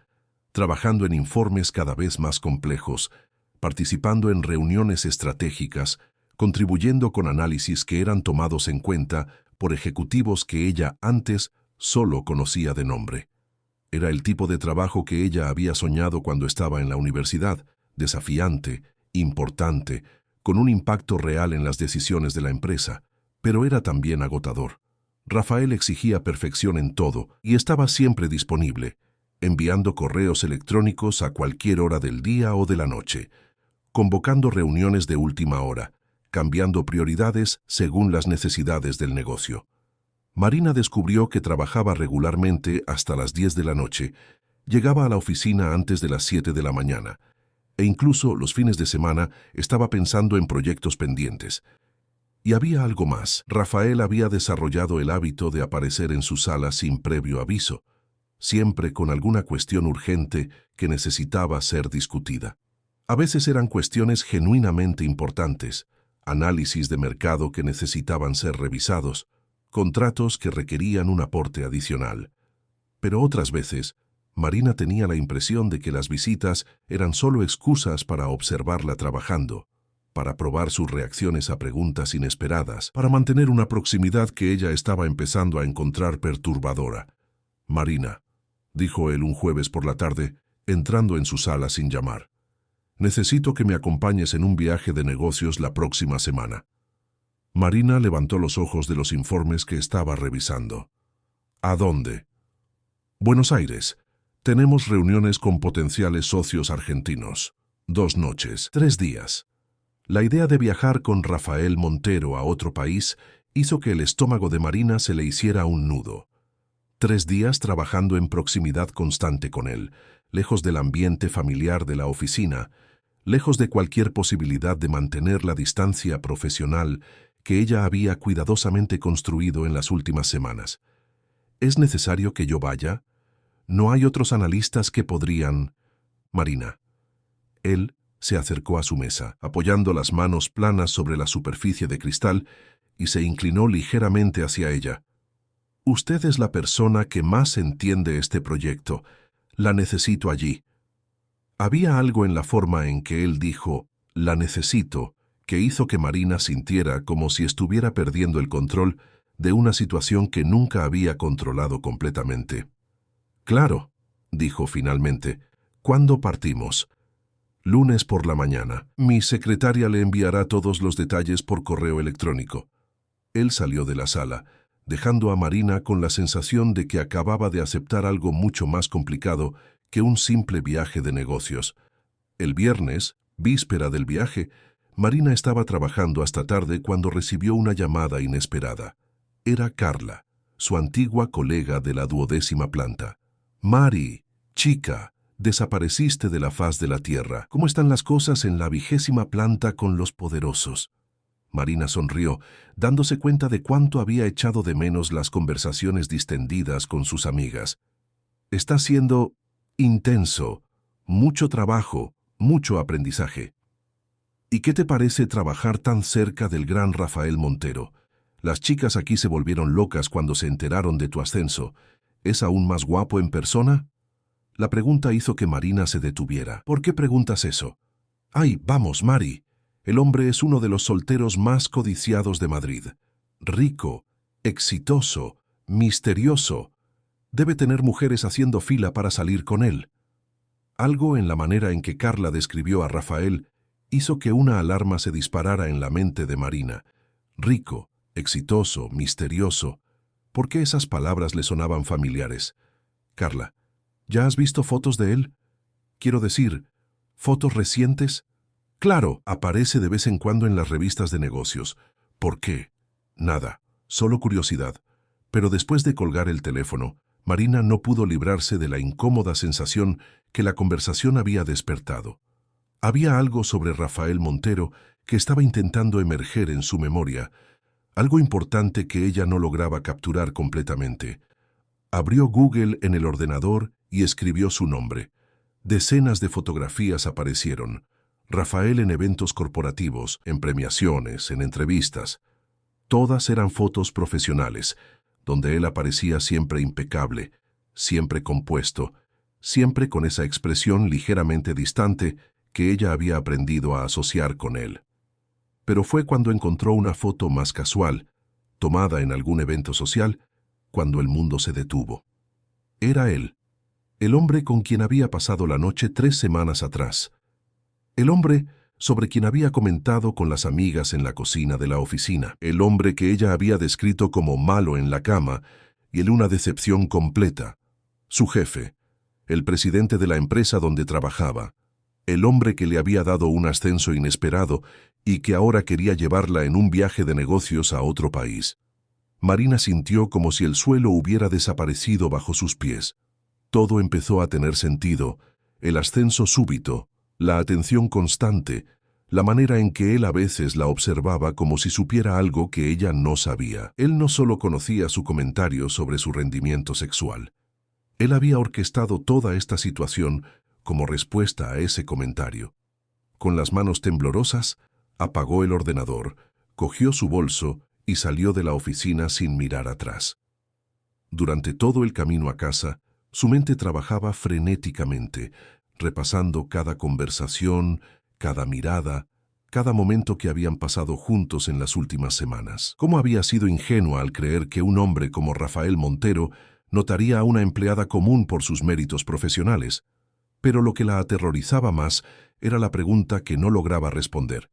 Speaker 1: trabajando en informes cada vez más complejos, participando en reuniones estratégicas, contribuyendo con análisis que eran tomados en cuenta por ejecutivos que ella antes solo conocía de nombre. Era el tipo de trabajo que ella había soñado cuando estaba en la universidad, desafiante, importante, con un impacto real en las decisiones de la empresa, pero era también agotador. Rafael exigía perfección en todo y estaba siempre disponible, enviando correos electrónicos a cualquier hora del día o de la noche, convocando reuniones de última hora, cambiando prioridades según las necesidades del negocio. Marina descubrió que trabajaba regularmente hasta las 10 de la noche, llegaba a la oficina antes de las 7 de la mañana, e incluso los fines de semana estaba pensando en proyectos pendientes. Y había algo más. Rafael había desarrollado el hábito de aparecer en su sala sin previo aviso, siempre con alguna cuestión urgente que necesitaba ser discutida. A veces eran cuestiones genuinamente importantes, análisis de mercado que necesitaban ser revisados, contratos que requerían un aporte adicional. Pero otras veces, Marina tenía la impresión de que las visitas eran solo excusas para observarla trabajando, para probar sus reacciones a preguntas inesperadas, para mantener una proximidad que ella estaba empezando a encontrar perturbadora. «Marina», dijo él un jueves por la tarde, entrando en su sala sin llamar, «necesito que me acompañes en un viaje de negocios la próxima semana». Marina levantó los ojos de los informes que estaba revisando. «¿A dónde?» «Buenos Aires. Tenemos reuniones con potenciales socios argentinos. 2 noches, 3 días». La idea de viajar con Rafael Montero a otro país hizo que el estómago de Marina se le hiciera un nudo. 3 días trabajando en proximidad constante con él, lejos del ambiente familiar de la oficina, lejos de cualquier posibilidad de mantener la distancia profesional que ella había cuidadosamente construido en las últimas semanas. «¿Es necesario que yo vaya? ¿No hay otros analistas que podrían...?» «Marina». Él se acercó a su mesa, apoyando las manos planas sobre la superficie de cristal, y se inclinó ligeramente hacia ella. «Usted es la persona que más entiende este proyecto. La necesito allí». Había algo en la forma en que él dijo «la necesito» que hizo que Marina sintiera como si estuviera perdiendo el control de una situación que nunca había controlado completamente. «Claro», dijo finalmente. «¿Cuándo partimos?» «Lunes por la mañana. Mi secretaria le enviará todos los detalles por correo electrónico». Él salió de la sala, dejando a Marina con la sensación de que acababa de aceptar algo mucho más complicado que un simple viaje de negocios. El viernes, víspera del viaje, Marina estaba trabajando hasta tarde cuando recibió una llamada inesperada. Era Carla, su antigua colega de la 12ª planta. «Mari, chica, desapareciste de la faz de la tierra. ¿Cómo están las cosas en la 20ª planta con los poderosos?» Marina sonrió, dándose cuenta de cuánto había echado de menos las conversaciones distendidas con sus amigas. Está siendo intenso, mucho trabajo, mucho aprendizaje. ¿Y qué te parece trabajar tan cerca del gran Rafael Montero? Las chicas aquí se volvieron locas cuando se enteraron de tu ascenso. ¿Es aún más guapo en persona? La pregunta hizo que Marina se detuviera. ¿Por qué preguntas eso? ¡Ay, vamos, Mari! El hombre es uno de los solteros más codiciados de Madrid. Rico, exitoso, misterioso. Debe tener mujeres haciendo fila para salir con él. Algo en la manera en que Carla describió a Rafael hizo que una alarma se disparara en la mente de Marina. Rico, exitoso, misterioso. ¿Por qué esas palabras le sonaban familiares? Carla, ¿ya has visto fotos de él? Quiero decir, ¿fotos recientes? Claro, aparece de vez en cuando en las revistas de negocios. ¿Por qué? Nada, solo curiosidad. Pero después de colgar el teléfono, Marina no pudo librarse de la incómoda sensación que la conversación había despertado. Había algo sobre Rafael Montero que estaba intentando emerger en su memoria, algo importante que ella no lograba capturar completamente. Abrió Google en el ordenador y escribió su nombre. Decenas de fotografías aparecieron. Rafael en eventos corporativos, en premiaciones, en entrevistas. Todas eran fotos profesionales, donde él aparecía siempre impecable, siempre compuesto, siempre con esa expresión ligeramente distante que ella había aprendido a asociar con él. Pero fue cuando encontró una foto más casual, tomada en algún evento social, cuando el mundo se detuvo. Era él, el hombre con quien había pasado la noche 3 semanas atrás. El hombre sobre quien había comentado con las amigas en la cocina de la oficina. El hombre que ella había descrito como malo en la cama y en una decepción completa. Su jefe, el presidente de la empresa donde trabajaba. El hombre que le había dado un ascenso inesperado y que ahora quería llevarla en un viaje de negocios a otro país. Marina sintió como si el suelo hubiera desaparecido bajo sus pies. Todo empezó a tener sentido, el ascenso súbito, la atención constante, la manera en que él a veces la observaba como si supiera algo que ella no sabía. Él no solo conocía su comentario sobre su rendimiento sexual. Él había orquestado toda esta situación como respuesta a ese comentario. Con las manos temblorosas, apagó el ordenador, cogió su bolso y salió de la oficina sin mirar atrás. Durante todo el camino a casa, su mente trabajaba frenéticamente, repasando cada conversación, cada mirada, cada momento que habían pasado juntos en las últimas semanas. ¿Cómo había sido ingenua al creer que un hombre como Rafael Montero notaría a una empleada común por sus méritos profesionales? Pero lo que la aterrorizaba más era la pregunta que no lograba responder.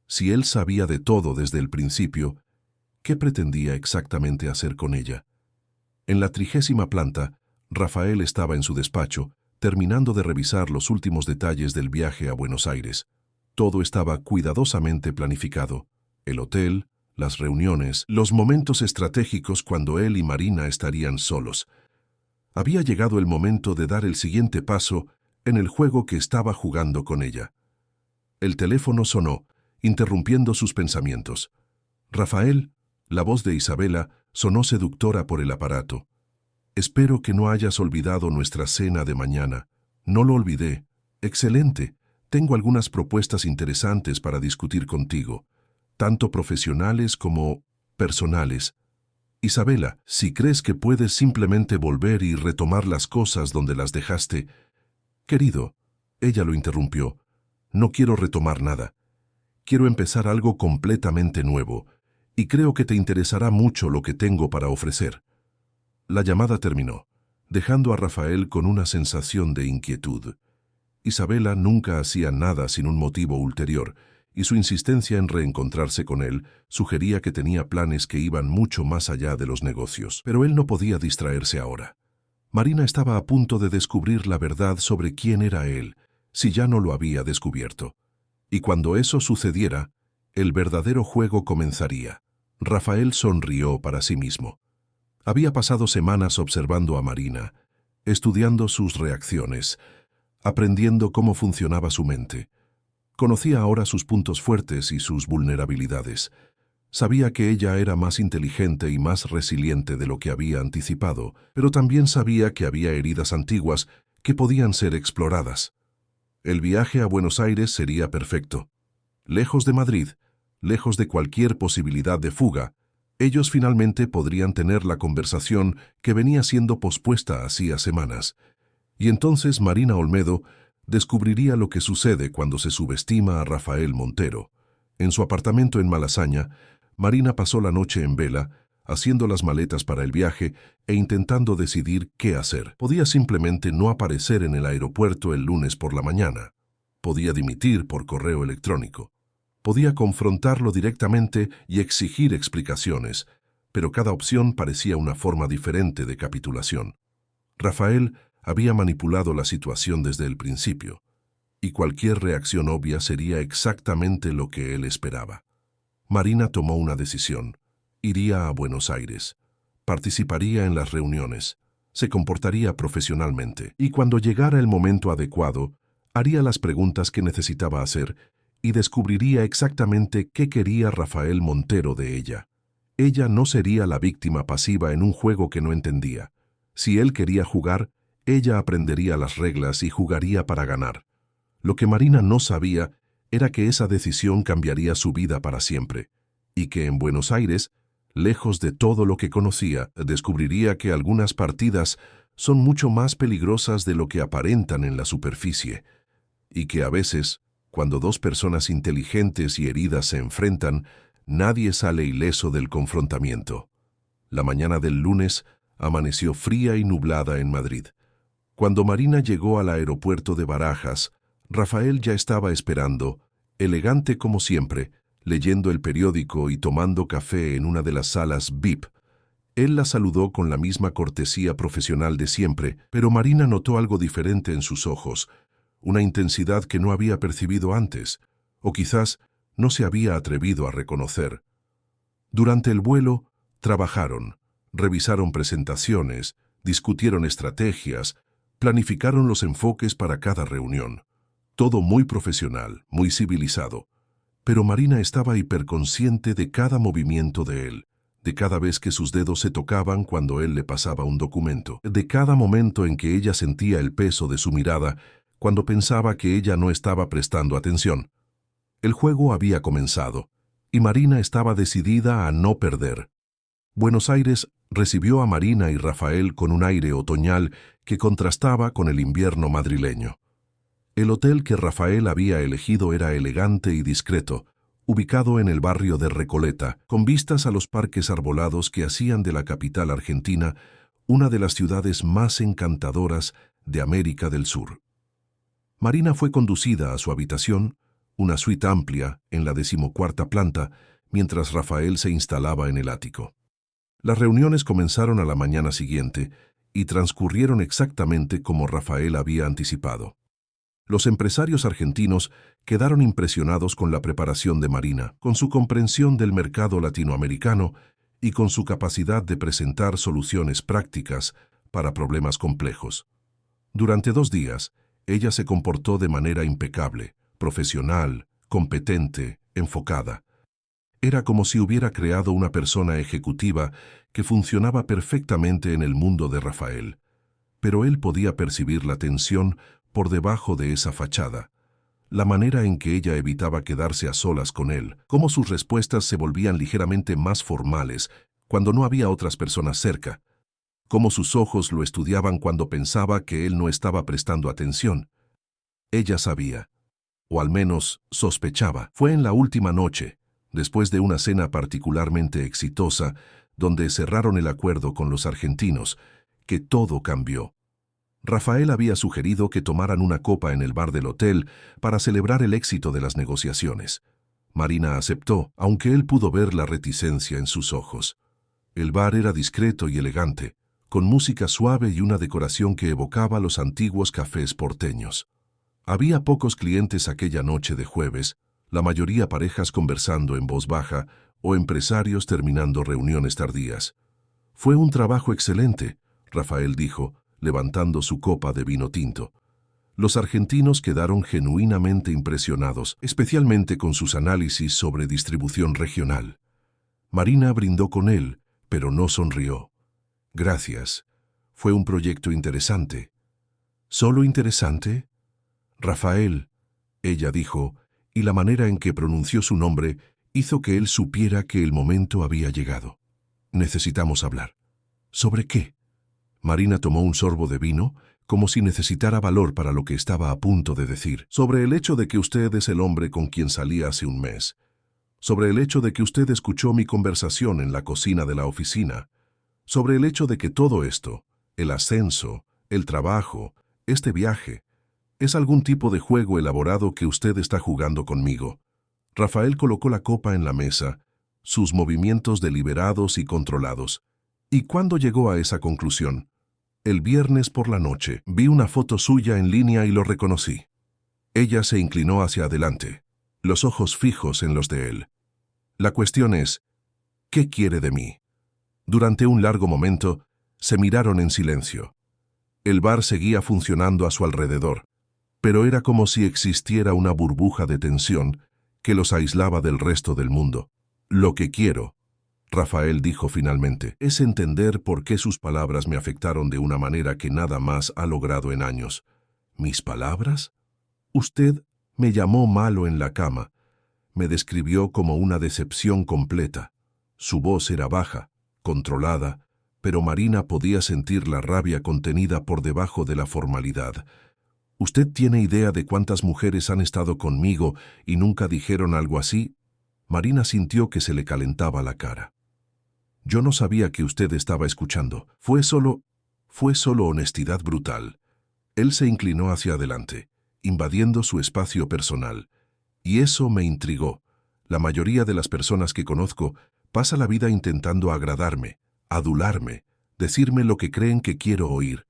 Speaker 1: Si él sabía de todo desde el principio, ¿qué pretendía exactamente hacer con ella? En la 30ª planta, Rafael estaba en su despacho, terminando de revisar los últimos detalles del viaje a Buenos Aires. Todo estaba cuidadosamente planificado. El hotel, las reuniones, los momentos estratégicos cuando él y Marina estarían solos. Había llegado el momento de dar el siguiente paso en el juego que estaba jugando con ella. El teléfono sonó, interrumpiendo sus pensamientos. Rafael, la voz de Isabela, sonó seductora por el aparato. Espero que no hayas olvidado nuestra cena de mañana. No lo olvidé. Excelente. Tengo algunas propuestas interesantes para discutir contigo, tanto profesionales como personales. Isabela, si crees que puedes simplemente volver y retomar las cosas donde las dejaste... Querido, ella lo interrumpió. No quiero retomar nada. Quiero empezar algo completamente nuevo, y creo que te interesará mucho lo que tengo para ofrecer. La llamada terminó, dejando a Rafael con una sensación de inquietud. Isabela nunca hacía nada sin un motivo ulterior, y su insistencia en reencontrarse con él sugería que tenía planes que iban mucho más allá de los negocios. Pero él no podía distraerse ahora. Marina estaba a punto de descubrir la verdad sobre quién era él, si ya no lo había descubierto. Y cuando eso sucediera, el verdadero juego comenzaría. Rafael sonrió para sí mismo. Había pasado semanas observando a Marina, estudiando sus reacciones, aprendiendo cómo funcionaba su mente. Conocía ahora sus puntos fuertes y sus vulnerabilidades. Sabía que ella era más inteligente y más resiliente de lo que había anticipado, pero también sabía que había heridas antiguas que podían ser exploradas. El viaje a Buenos Aires sería perfecto. Lejos de Madrid, lejos de cualquier posibilidad de fuga, ellos finalmente podrían tener la conversación que venía siendo pospuesta hacía semanas. Y entonces Marina Olmedo descubriría lo que sucede cuando se subestima a Rafael Montero. En su apartamento en Malasaña, Marina pasó la noche en vela, haciendo las maletas para el viaje e intentando decidir qué hacer. Podía simplemente no aparecer en el aeropuerto el lunes por la mañana. Podía dimitir por correo electrónico. Podía confrontarlo directamente y exigir explicaciones, pero cada opción parecía una forma diferente de capitulación. Rafael había manipulado la situación desde el principio, y cualquier reacción obvia sería exactamente lo que él esperaba. Marina tomó una decisión. Iría a Buenos Aires. Participaría en las reuniones. Se comportaría profesionalmente. Y cuando llegara el momento adecuado, haría las preguntas que necesitaba hacer y descubriría exactamente qué quería Rafael Montero de ella. Ella no sería la víctima pasiva en un juego que no entendía. Si él quería jugar, ella aprendería las reglas y jugaría para ganar. Lo que Marina no sabía era que esa decisión cambiaría su vida para siempre, y que en Buenos Aires, lejos de todo lo que conocía, descubriría que algunas partidas son mucho más peligrosas de lo que aparentan en la superficie, y que a veces, cuando dos personas inteligentes y heridas se enfrentan, nadie sale ileso del confrontamiento. La mañana del lunes amaneció fría y nublada en Madrid. Cuando Marina llegó al aeropuerto de Barajas, Rafael ya estaba esperando, elegante como siempre, leyendo el periódico y tomando café en una de las salas VIP. Él la saludó con la misma cortesía profesional de siempre, pero Marina notó algo diferente en sus ojos, una intensidad que no había percibido antes, o quizás no se había atrevido a reconocer. Durante el vuelo, trabajaron, revisaron presentaciones, discutieron estrategias, planificaron los enfoques para cada reunión. Todo muy profesional, muy civilizado. Pero Marina estaba hiperconsciente de cada movimiento de él, de cada vez que sus dedos se tocaban cuando él le pasaba un documento, de cada momento en que ella sentía el peso de su mirada cuando pensaba que ella no estaba prestando atención. El juego había comenzado, y Marina estaba decidida a no perder. Buenos Aires recibió a Marina y Rafael con un aire otoñal que contrastaba con el invierno madrileño. El hotel que Rafael había elegido era elegante y discreto, ubicado en el barrio de Recoleta, con vistas a los parques arbolados que hacían de la capital argentina una de las ciudades más encantadoras de América del Sur. Marina fue conducida a su habitación, una suite amplia en la 14ª planta, mientras Rafael se instalaba en el ático. Las reuniones comenzaron a la mañana siguiente y transcurrieron exactamente como Rafael había anticipado. Los empresarios argentinos quedaron impresionados con la preparación de Marina, con su comprensión del mercado latinoamericano y con su capacidad de presentar soluciones prácticas para problemas complejos. Durante 2 días, ella se comportó de manera impecable, profesional, competente, enfocada. Era como si hubiera creado una persona ejecutiva que funcionaba perfectamente en el mundo de Rafael. Pero él podía percibir la tensión por debajo de esa fachada, la manera en que ella evitaba quedarse a solas con él, cómo sus respuestas se volvían ligeramente más formales cuando no había otras personas cerca, cómo sus ojos lo estudiaban cuando pensaba que él no estaba prestando atención. Ella sabía, o al menos sospechaba. Fue en la última noche, después de una cena particularmente exitosa, donde cerraron el acuerdo con los argentinos, que todo cambió. Rafael había sugerido que tomaran una copa en el bar del hotel para celebrar el éxito de las negociaciones. Marina aceptó, aunque él pudo ver la reticencia en sus ojos. El bar era discreto y elegante, con música suave y una decoración que evocaba los antiguos cafés porteños. Había pocos clientes aquella noche de jueves, la mayoría parejas conversando en voz baja o empresarios terminando reuniones tardías. «Fue un trabajo excelente», Rafael dijo, levantando su copa de vino tinto. Los argentinos quedaron genuinamente impresionados, especialmente con sus análisis sobre distribución regional. Marina brindó con él, pero no sonrió. Gracias. Fue un proyecto interesante. ¿Solo interesante? Rafael, ella dijo, y la manera en que pronunció su nombre hizo que él supiera que el momento había llegado. Necesitamos hablar. ¿Sobre qué? Marina tomó un sorbo de vino, como si necesitara valor para lo que estaba a punto de decir. Sobre el hecho de que usted es el hombre con quien salí hace un mes. Sobre el hecho de que usted escuchó mi conversación en la cocina de la oficina. Sobre el hecho de que todo esto, el ascenso, el trabajo, este viaje, es algún tipo de juego elaborado que usted está jugando conmigo. Rafael colocó la copa en la mesa, sus movimientos deliberados y controlados. ¿Y cuándo llegó a esa conclusión? El viernes por la noche vi una foto suya en línea y lo reconocí. Ella se inclinó hacia adelante, los ojos fijos en los de él. La cuestión es, ¿qué quiere de mí? Durante un largo momento, se miraron en silencio. El bar seguía funcionando a su alrededor, pero era como si existiera una burbuja de tensión que los aislaba del resto del mundo. Lo que quiero, Rafael dijo finalmente, es entender por qué sus palabras me afectaron de una manera que nada más ha logrado en años. ¿Mis palabras? Usted me llamó malo en la cama. Me describió como una decepción completa. Su voz era baja, controlada, pero Marina podía sentir la rabia contenida por debajo de la formalidad. ¿Usted tiene idea de cuántas mujeres han estado conmigo y nunca dijeron algo así? Marina sintió que se le calentaba la cara. Yo no sabía que usted estaba escuchando. Fue solo honestidad brutal. Él se inclinó hacia adelante, invadiendo su espacio personal. Y eso me intrigó. La mayoría de las personas que conozco pasa la vida intentando agradarme, adularme, decirme lo que creen que quiero oír.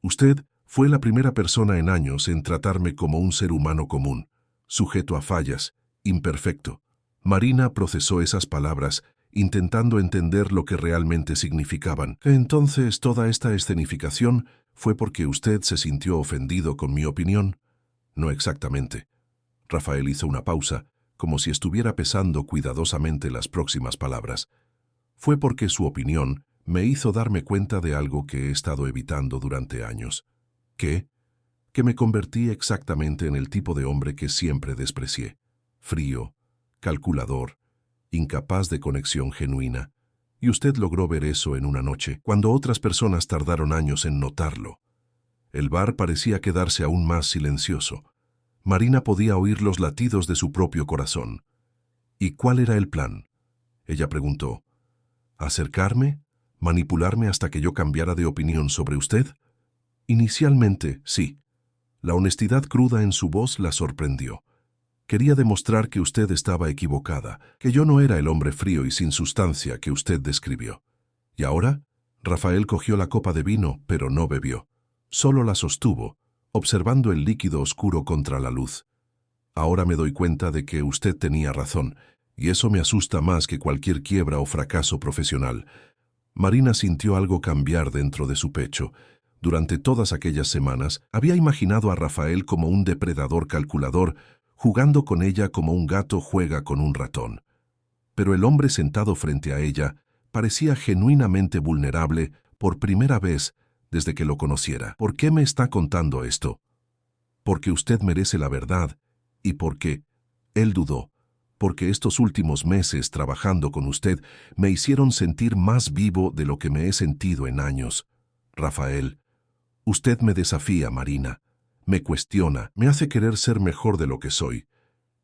Speaker 1: Usted fue la primera persona en años en tratarme como un ser humano común, sujeto a fallas, imperfecto. Marina procesó esas palabras, intentando entender lo que realmente significaban. Entonces, toda esta escenificación fue porque usted se sintió ofendido con mi opinión. No exactamente. Rafael hizo una pausa, como si estuviera pesando cuidadosamente las próximas palabras. Fue porque su opinión me hizo darme cuenta de algo que he estado evitando durante años. ¿Qué? Que me convertí exactamente en el tipo de hombre que siempre desprecié. Frío, calculador, incapaz de conexión genuina. Y usted logró ver eso en una noche, cuando otras personas tardaron años en notarlo. El bar parecía quedarse aún más silencioso. Marina podía oír los latidos de su propio corazón. ¿Y cuál era el plan? Ella preguntó. ¿Acercarme? ¿Manipularme hasta que yo cambiara de opinión sobre usted? Inicialmente, sí. La honestidad cruda en su voz la sorprendió. Quería demostrar que usted estaba equivocada, que yo no era el hombre frío y sin sustancia que usted describió. ¿Y ahora? Rafael cogió la copa de vino, pero no bebió. Solo la sostuvo, observando el líquido oscuro contra la luz. Ahora me doy cuenta de que usted tenía razón, y eso me asusta más que cualquier quiebra o fracaso profesional. Marina sintió algo cambiar dentro de su pecho. Durante todas aquellas semanas, había imaginado a Rafael como un depredador calculador, jugando con ella como un gato juega con un ratón. Pero el hombre sentado frente a ella parecía genuinamente vulnerable por primera vez desde que lo conociera. ¿Por qué me está contando esto? Porque usted merece la verdad y porque, él dudó, porque estos últimos meses trabajando con usted me hicieron sentir más vivo de lo que me he sentido en años. Rafael, usted me desafía, Marina. Me cuestiona, me hace querer ser mejor de lo que soy.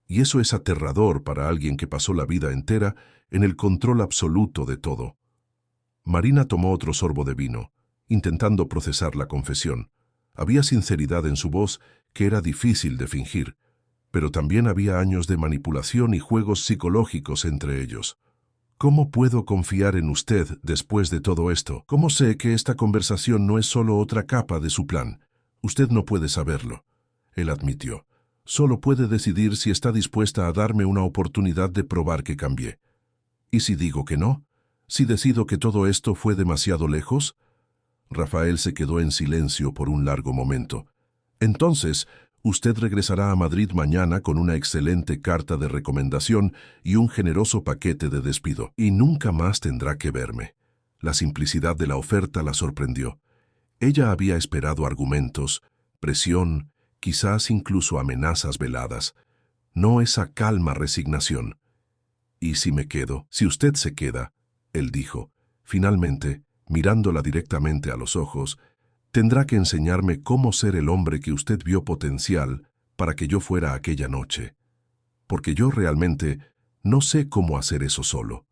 Speaker 1: Y eso es aterrador para alguien que pasó la vida entera en el control absoluto de todo. Marina tomó otro sorbo de vino, intentando procesar la confesión. Había sinceridad en su voz que era difícil de fingir, pero también había años de manipulación y juegos psicológicos entre ellos. ¿Cómo puedo confiar en usted después de todo esto? ¿Cómo sé que esta conversación no es solo otra capa de su plan? Usted no puede saberlo, él admitió. Solo puede decidir si está dispuesta a darme una oportunidad de probar que cambié. ¿Y si digo que no? ¿Si decido que todo esto fue demasiado lejos? Rafael se quedó en silencio por un largo momento. Entonces, usted regresará a Madrid mañana con una excelente carta de recomendación y un generoso paquete de despido, y nunca más tendrá que verme. La simplicidad de la oferta la sorprendió. Ella había esperado argumentos, presión, quizás incluso amenazas veladas, no esa calma resignación. «¿Y si me quedo? Si usted se queda», él dijo, finalmente, mirándola directamente a los ojos, «tendrá que enseñarme cómo ser el hombre que usted vio potencial para que yo fuera aquella noche. Porque yo realmente no sé cómo hacer eso solo».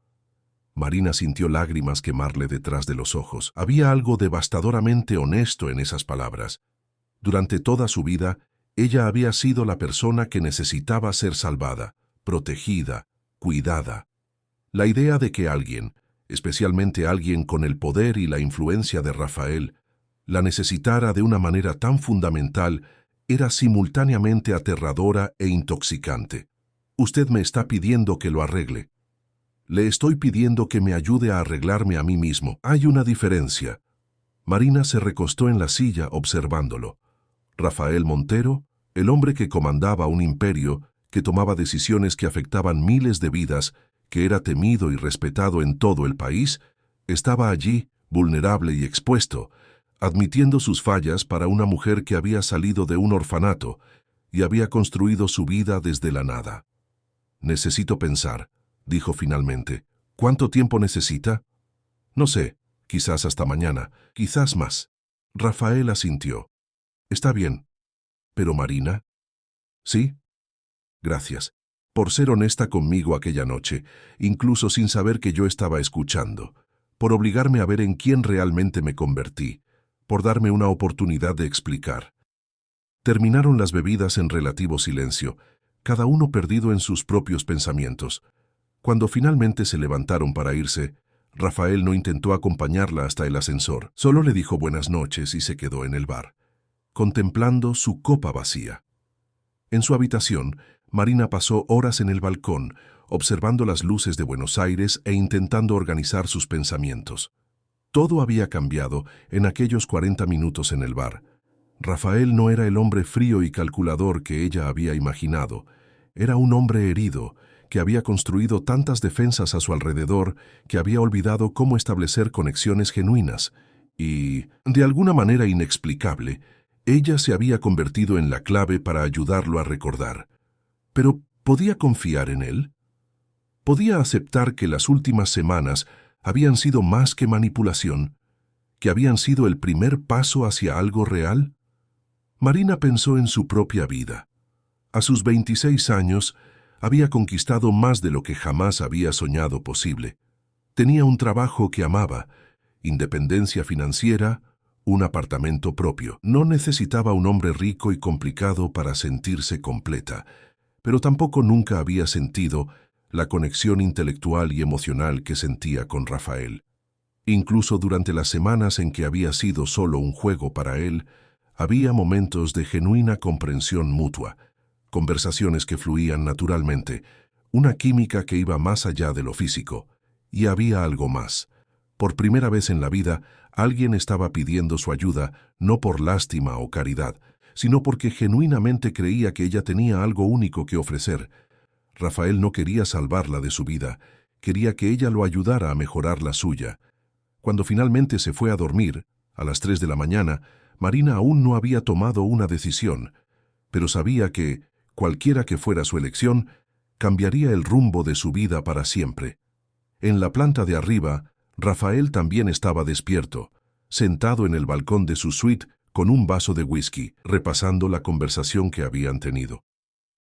Speaker 1: Marina sintió lágrimas quemarle detrás de los ojos. Había algo devastadoramente honesto en esas palabras. Durante toda su vida, ella había sido la persona que necesitaba ser salvada, protegida, cuidada. La idea de que alguien, especialmente alguien con el poder y la influencia de Rafael, la necesitara de una manera tan fundamental, era simultáneamente aterradora e intoxicante. «Usted me está pidiendo que lo arregle». «Le estoy pidiendo que me ayude a arreglarme a mí mismo. Hay una diferencia». Marina se recostó en la silla observándolo. Rafael Montero, el hombre que comandaba un imperio, que tomaba decisiones que afectaban miles de vidas, que era temido y respetado en todo el país, estaba allí, vulnerable y expuesto, admitiendo sus fallas para una mujer que había salido de un orfanato y había construido su vida desde la nada. «Necesito pensar», dijo finalmente. «¿Cuánto tiempo necesita?» «No sé, quizás hasta mañana, quizás más». Rafael asintió. «Está bien. ¿Pero Marina?» «Sí. Gracias. Por ser honesta conmigo aquella noche, incluso sin saber que yo estaba escuchando. Por obligarme a ver en quién realmente me convertí. Por darme una oportunidad de explicar». Terminaron las bebidas en relativo silencio, cada uno perdido en sus propios pensamientos. Cuando finalmente se levantaron para irse, Rafael no intentó acompañarla hasta el ascensor. Solo le dijo buenas noches y se quedó en el bar, contemplando su copa vacía. En su habitación, Marina pasó horas en el balcón, observando las luces de Buenos Aires e intentando organizar sus pensamientos. Todo había cambiado en aquellos 40 minutos en el bar. Rafael no era el hombre frío y calculador que ella había imaginado. Era un hombre herido, que había construido tantas defensas a su alrededor que había olvidado cómo establecer conexiones genuinas. Y, de alguna manera inexplicable, ella se había convertido en la clave para ayudarlo a recordar. Pero, ¿podía confiar en él? ¿Podía aceptar que las últimas semanas habían sido más que manipulación? ¿Que habían sido el primer paso hacia algo real? Marina pensó en su propia vida. A sus 26 años, había conquistado más de lo que jamás había soñado posible. Tenía un trabajo que amaba, independencia financiera, un apartamento propio. No necesitaba un hombre rico y complicado para sentirse completa, pero tampoco nunca había sentido la conexión intelectual y emocional que sentía con Rafael. Incluso durante las semanas en que había sido solo un juego para él, había momentos de genuina comprensión mutua, conversaciones que fluían naturalmente, una química que iba más allá de lo físico. Y había algo más. Por primera vez en la vida, alguien estaba pidiendo su ayuda, no por lástima o caridad, sino porque genuinamente creía que ella tenía algo único que ofrecer. Rafael no quería salvarla de su vida, quería que ella lo ayudara a mejorar la suya. Cuando finalmente se fue a dormir, a las 3 de la mañana, Marina aún no había tomado una decisión, pero sabía que, cualquiera que fuera su elección, cambiaría el rumbo de su vida para siempre. En la planta de arriba, Rafael también estaba despierto, sentado en el balcón de su suite con un vaso de whisky, repasando la conversación que habían tenido.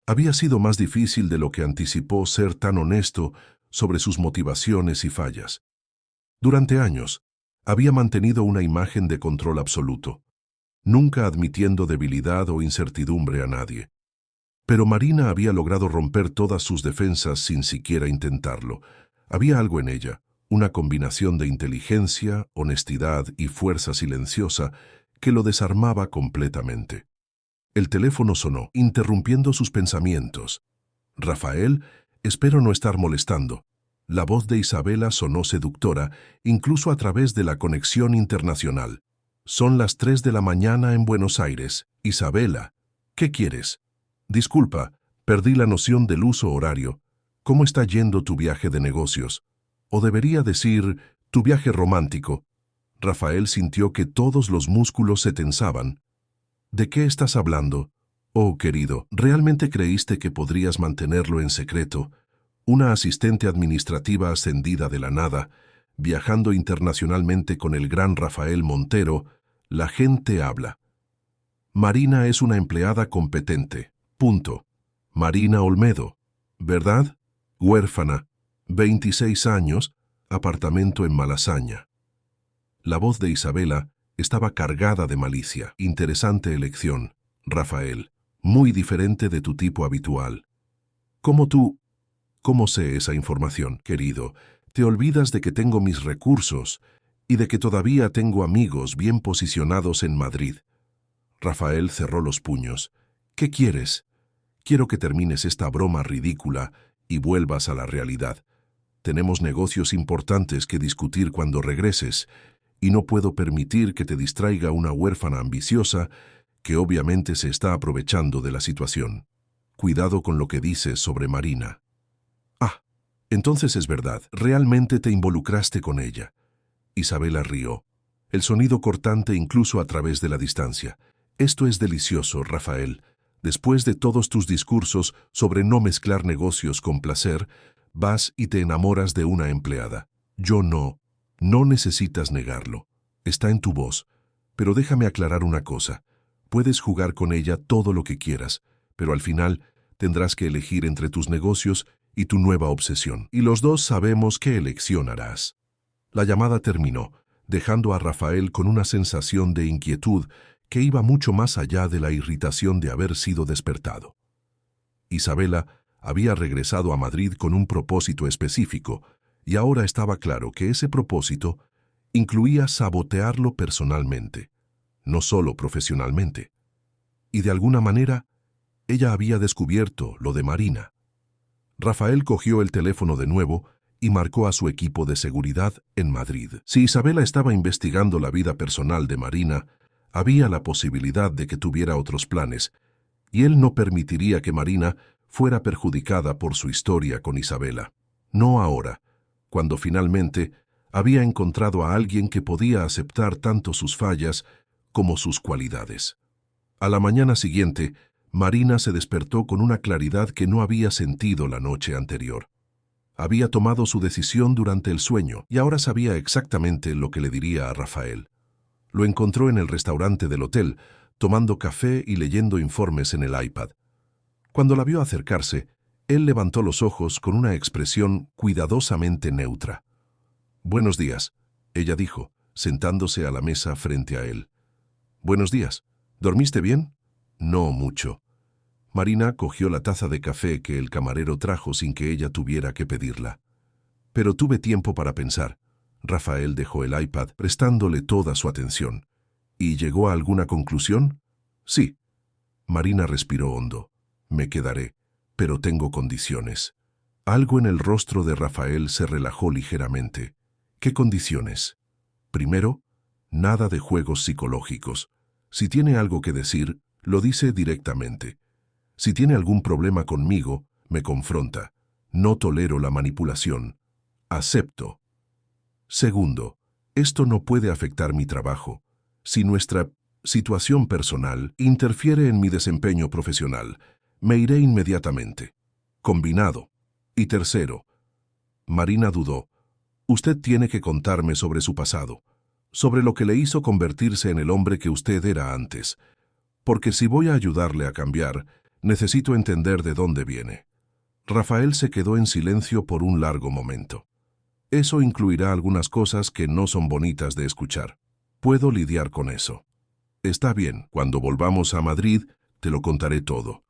Speaker 1: Había sido más difícil de lo que anticipó ser tan honesto sobre sus motivaciones y fallas. Durante años, había mantenido una imagen de control absoluto, nunca admitiendo debilidad o incertidumbre a nadie. Pero Marina había logrado romper todas sus defensas sin siquiera intentarlo. Había algo en ella, una combinación de inteligencia, honestidad y fuerza silenciosa que lo desarmaba completamente. El teléfono sonó, interrumpiendo sus pensamientos. «Rafael, espero no estar molestando». La voz de Isabela sonó seductora, incluso a través de la conexión internacional. Son las 3 de la mañana en Buenos Aires. Isabela, ¿qué quieres? Disculpa, perdí la noción del uso horario. ¿Cómo está yendo tu viaje de negocios? O debería decir, tu viaje romántico. Rafael sintió que todos los músculos se tensaban. ¿De qué estás hablando? Oh, querido, ¿realmente creíste que podrías mantenerlo en secreto? Una asistente administrativa ascendida de la nada, viajando internacionalmente con el gran Rafael Montero, la gente habla. Marina es una empleada competente. Punto. Marina Olmedo, ¿verdad? Huérfana, 26 años, apartamento en Malasaña. La voz de Isabela estaba cargada de malicia. Interesante elección, Rafael. Muy diferente de tu tipo habitual. ¿Cómo sé esa información, querido? Te olvidas de que tengo mis recursos y de que todavía tengo amigos bien posicionados en Madrid. Rafael cerró los puños. ¿Qué quieres? Quiero que termines esta broma ridícula y vuelvas a la realidad. Tenemos negocios importantes que discutir cuando regreses, y no puedo permitir que te distraiga una huérfana ambiciosa que obviamente se está aprovechando de la situación. Cuidado con lo que dices sobre Marina. Ah, entonces es verdad, realmente te involucraste con ella. Isabela rió, el sonido cortante incluso a través de la distancia. Esto es delicioso, Rafael. Después de todos tus discursos sobre no mezclar negocios con placer, vas y te enamoras de una empleada. Yo no. No necesitas negarlo. Está en tu voz. Pero déjame aclarar una cosa. Puedes jugar con ella todo lo que quieras, pero al final tendrás que elegir entre tus negocios y tu nueva obsesión. Y los dos sabemos qué elección harás. La llamada terminó, dejando a Rafael con una sensación de inquietud que iba mucho más allá de la irritación de haber sido despertado. Isabela había regresado a Madrid con un propósito específico, y ahora estaba claro que ese propósito incluía sabotearlo personalmente, no solo profesionalmente. Y de alguna manera, ella había descubierto lo de Marina. Rafael cogió el teléfono de nuevo y marcó a su equipo de seguridad en Madrid. Si Isabela estaba investigando la vida personal de Marina, había la posibilidad de que tuviera otros planes, y él no permitiría que Marina fuera perjudicada por su historia con Isabela. No ahora, cuando finalmente había encontrado a alguien que podía aceptar tanto sus fallas como sus cualidades. A la mañana siguiente, Marina se despertó con una claridad que no había sentido la noche anterior. Había tomado su decisión durante el sueño y ahora sabía exactamente lo que le diría a Rafael. Lo encontró en el restaurante del hotel, tomando café y leyendo informes en el iPad. Cuando la vio acercarse, él levantó los ojos con una expresión cuidadosamente neutra. «Buenos días», ella dijo, sentándose a la mesa frente a él. «Buenos días. ¿Dormiste bien?» «No mucho». Marina cogió la taza de café que el camarero trajo sin que ella tuviera que pedirla. «Pero tuve tiempo para pensar». Rafael dejó el iPad, prestándole toda su atención. «¿Y llegó a alguna conclusión?» «Sí». Marina respiró hondo. «Me quedaré, pero tengo condiciones». Algo en el rostro de Rafael se relajó ligeramente. «¿Qué condiciones?» «Primero, nada de juegos psicológicos. Si tiene algo que decir, lo dice directamente. Si tiene algún problema conmigo, me confronta. No tolero la manipulación. Acepto. Segundo, esto no puede afectar mi trabajo. Si nuestra situación personal interfiere en mi desempeño profesional, me iré inmediatamente. Combinado. Y tercero». Marina dudó. «Usted tiene que contarme sobre su pasado, sobre lo que le hizo convertirse en el hombre que usted era antes, porque si voy a ayudarle a cambiar, necesito entender de dónde viene». Rafael se quedó en silencio por un largo momento. «Eso incluirá algunas cosas que no son bonitas de escuchar. Puedo lidiar con eso». «Está bien, cuando volvamos a Madrid, te lo contaré todo».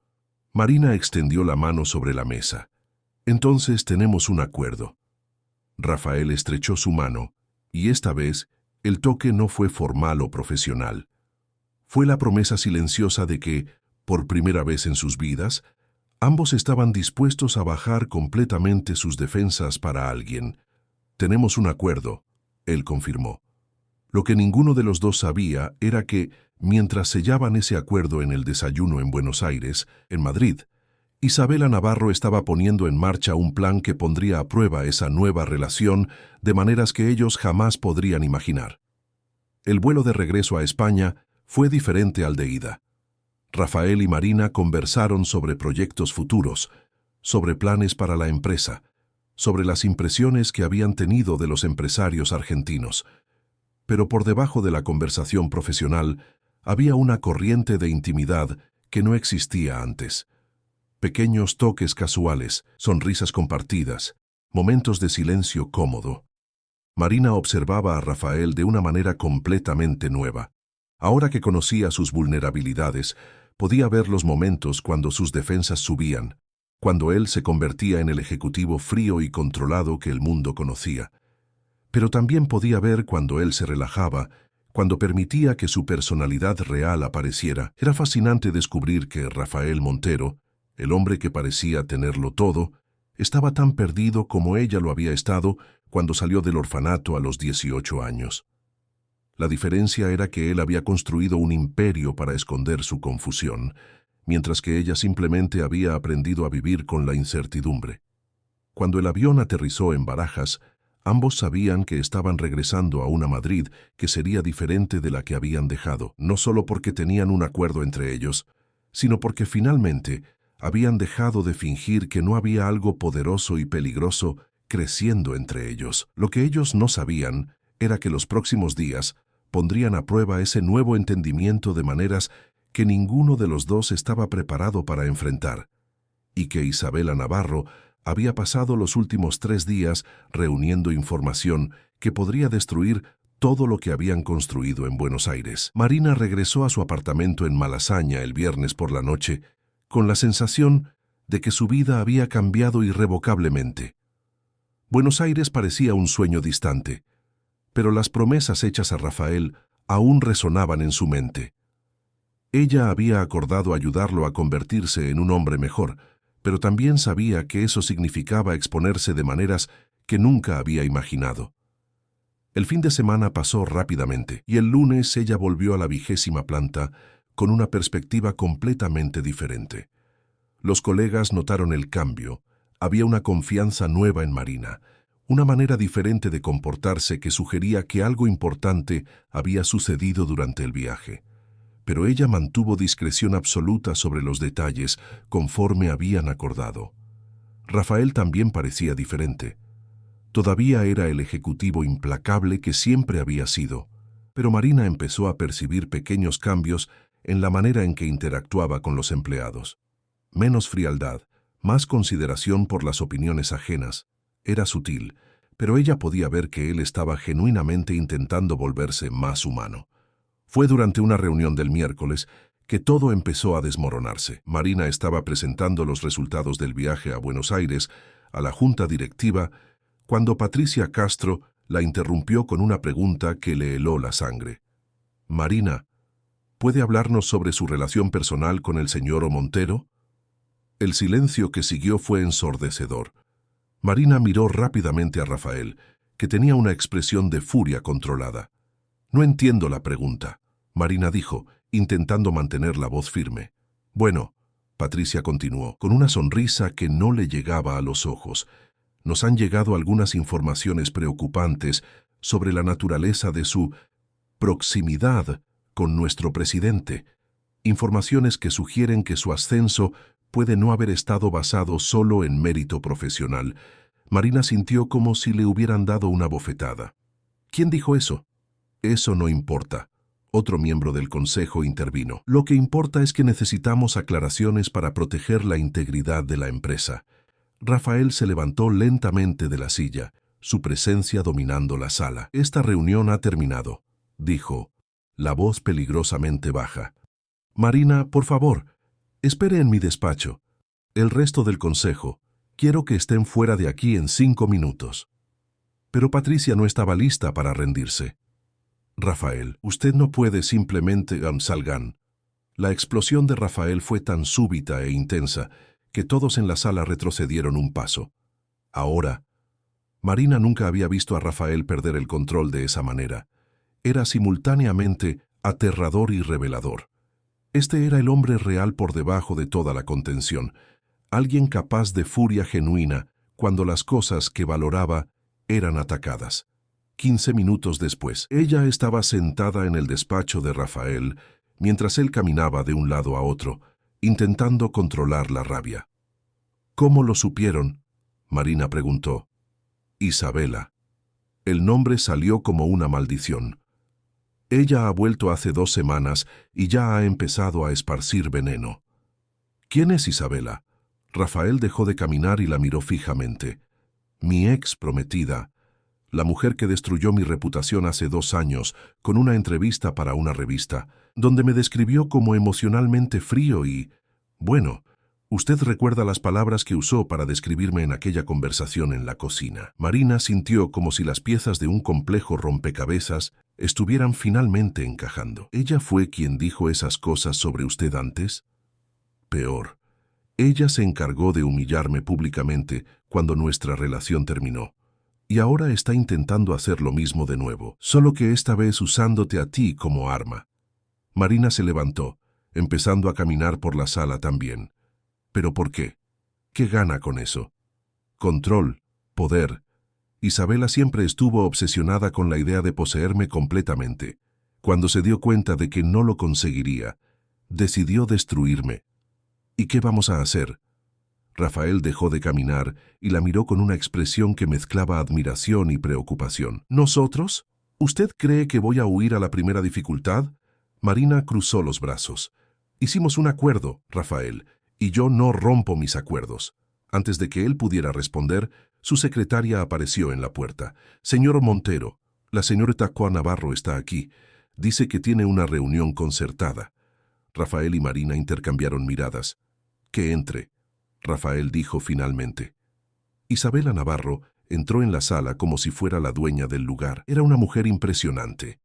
Speaker 1: Marina extendió la mano sobre la mesa. «Entonces tenemos un acuerdo». Rafael estrechó su mano, y esta vez el toque no fue formal o profesional. Fue la promesa silenciosa de que, por primera vez en sus vidas, ambos estaban dispuestos a bajar completamente sus defensas para alguien. «Tenemos un acuerdo», él confirmó. Lo que ninguno de los dos sabía era que, mientras sellaban ese acuerdo en el desayuno en Buenos Aires, en Madrid, Isabela Navarro estaba poniendo en marcha un plan que pondría a prueba esa nueva relación de maneras que ellos jamás podrían imaginar. El vuelo de regreso a España fue diferente al de ida. Rafael y Marina conversaron sobre proyectos futuros, sobre planes para la empresa, sobre las impresiones que habían tenido de los empresarios argentinos. Pero por debajo de la conversación profesional había una corriente de intimidad que no existía antes. Pequeños toques casuales, sonrisas compartidas, momentos de silencio cómodo. Marina observaba a Rafael de una manera completamente nueva. Ahora que conocía sus vulnerabilidades, podía ver los momentos cuando sus defensas subían, cuando él se convertía en el ejecutivo frío y controlado que el mundo conocía. Pero también podía ver cuando él se relajaba, cuando permitía que su personalidad real apareciera. Era fascinante descubrir que Rafael Montero, el hombre que parecía tenerlo todo, estaba tan perdido como ella lo había estado cuando salió del orfanato a los 18 años. La diferencia era que él había construido un imperio para esconder su confusión, mientras que ella simplemente había aprendido a vivir con la incertidumbre. Cuando el avión aterrizó en Barajas, ambos sabían que estaban regresando a una Madrid que sería diferente de la que habían dejado, no solo porque tenían un acuerdo entre ellos, sino porque finalmente habían dejado de fingir que no había algo poderoso y peligroso creciendo entre ellos. Lo que ellos no sabían era que los próximos días pondrían a prueba ese nuevo entendimiento de maneras que ninguno de los dos estaba preparado para enfrentar, y que Isabela Navarro había pasado los últimos 3 días reuniendo información que podría destruir todo lo que habían construido en Buenos Aires. Marina regresó a su apartamento en Malasaña el viernes por la noche con la sensación de que su vida había cambiado irrevocablemente. Buenos Aires parecía un sueño distante, pero las promesas hechas a Rafael aún resonaban en su mente. Ella había acordado ayudarlo a convertirse en un hombre mejor, pero también sabía que eso significaba exponerse de maneras que nunca había imaginado. El fin de semana pasó rápidamente, y el lunes ella volvió a la 20ª planta con una perspectiva completamente diferente. Los colegas notaron el cambio. Había una confianza nueva en Marina, una manera diferente de comportarse que sugería que algo importante había sucedido durante el viaje. Pero ella mantuvo discreción absoluta sobre los detalles conforme habían acordado. Rafael también parecía diferente. Todavía era el ejecutivo implacable que siempre había sido, pero Marina empezó a percibir pequeños cambios en la manera en que interactuaba con los empleados. Menos frialdad, más consideración por las opiniones ajenas. Era sutil, pero ella podía ver que él estaba genuinamente intentando volverse más humano. Fue durante una reunión del miércoles que todo empezó a desmoronarse. Marina estaba presentando los resultados del viaje a Buenos Aires a la junta directiva cuando Patricia Castro la interrumpió con una pregunta que le heló la sangre. «Marina, ¿puede hablarnos sobre su relación personal con el señor Montero?» El silencio que siguió fue ensordecedor. Marina miró rápidamente a Rafael, que tenía una expresión de furia controlada. «No entiendo la pregunta», Marina dijo, intentando mantener la voz firme. «Bueno», Patricia continuó, con una sonrisa que no le llegaba a los ojos, «nos han llegado algunas informaciones preocupantes sobre la naturaleza de su proximidad con nuestro presidente, informaciones que sugieren que su ascenso puede no haber estado basado solo en mérito profesional». Marina sintió como si le hubieran dado una bofetada. «¿Quién dijo eso?» «Eso no importa». Otro miembro del consejo intervino. «Lo que importa es que necesitamos aclaraciones para proteger la integridad de la empresa». Rafael se levantó lentamente de la silla, su presencia dominando la sala. «Esta reunión ha terminado», dijo, la voz peligrosamente baja. «Marina, por favor, espere en mi despacho. El resto del consejo, quiero que estén fuera de aquí en 5 minutos». Pero Patricia no estaba lista para rendirse. «Rafael, usted no puede simplemente... salgan». La explosión de Rafael fue tan súbita e intensa que todos en la sala retrocedieron un paso. Ahora, Marina nunca había visto a Rafael perder el control de esa manera. era simultáneamente aterrador y revelador. Este era el hombre real por debajo de toda la contención, alguien capaz de furia genuina cuando las cosas que valoraba eran atacadas. 15 minutos después, ella estaba sentada en el despacho de Rafael, mientras él caminaba de un lado a otro, intentando controlar la rabia. ¿Cómo lo supieron?, Marina preguntó. Isabela. El nombre salió como una maldición. Ella ha vuelto hace 2 semanas y ya ha empezado a esparcir veneno. ¿Quién es Isabela? Rafael dejó de caminar y la miró fijamente. Mi ex prometida, la mujer que destruyó mi reputación hace 2 años con una entrevista para una revista, donde me describió como emocionalmente frío y... Bueno, usted recuerda las palabras que usó para describirme en aquella conversación en la cocina. Marina sintió como si las piezas de un complejo rompecabezas estuvieran finalmente encajando. ¿Ella fue quien dijo esas cosas sobre usted antes? Peor. Ella se encargó de humillarme públicamente cuando nuestra relación terminó. Y ahora está intentando hacer lo mismo de nuevo, solo que esta vez usándote a ti como arma. Marina se levantó, empezando a caminar por la sala también. ¿Pero por qué? ¿Qué gana con eso? Control, poder. Isabela siempre estuvo obsesionada con la idea de poseerme completamente. Cuando se dio cuenta de que no lo conseguiría, decidió destruirme. ¿Y qué vamos a hacer? Rafael dejó de caminar y la miró con una expresión que mezclaba admiración y preocupación. ¿Nosotros? ¿Usted cree que voy a huir a la primera dificultad? Marina cruzó los brazos. Hicimos un acuerdo, Rafael, y yo no rompo mis acuerdos. Antes de que él pudiera responder, su secretaria apareció en la puerta. Señor Montero, la señorita Juan Navarro está aquí. Dice que tiene una reunión concertada. Rafael y Marina intercambiaron miradas. Que entre, Rafael dijo finalmente. Isabela Navarro entró en la sala como si fuera la dueña del lugar. Era una mujer impresionante.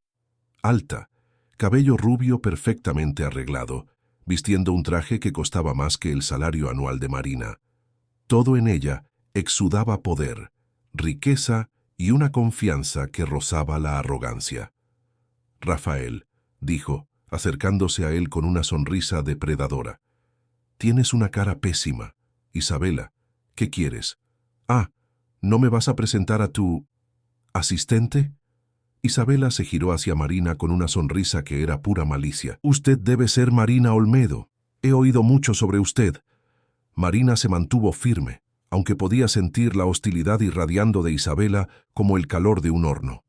Speaker 1: Alta, cabello rubio perfectamente arreglado, vistiendo un traje que costaba más que el salario anual de Marina. Todo en ella exudaba poder, riqueza y una confianza que rozaba la arrogancia. Rafael, dijo, acercándose a él con una sonrisa depredadora. Tienes una cara pésima. Isabela, ¿qué quieres? Ah, ¿no me vas a presentar a tu... asistente? Isabela se giró hacia Marina con una sonrisa que era pura malicia. Usted debe ser Marina Olmedo. He oído mucho sobre usted. Marina se mantuvo firme, aunque podía sentir la hostilidad irradiando de Isabela como el calor de un horno.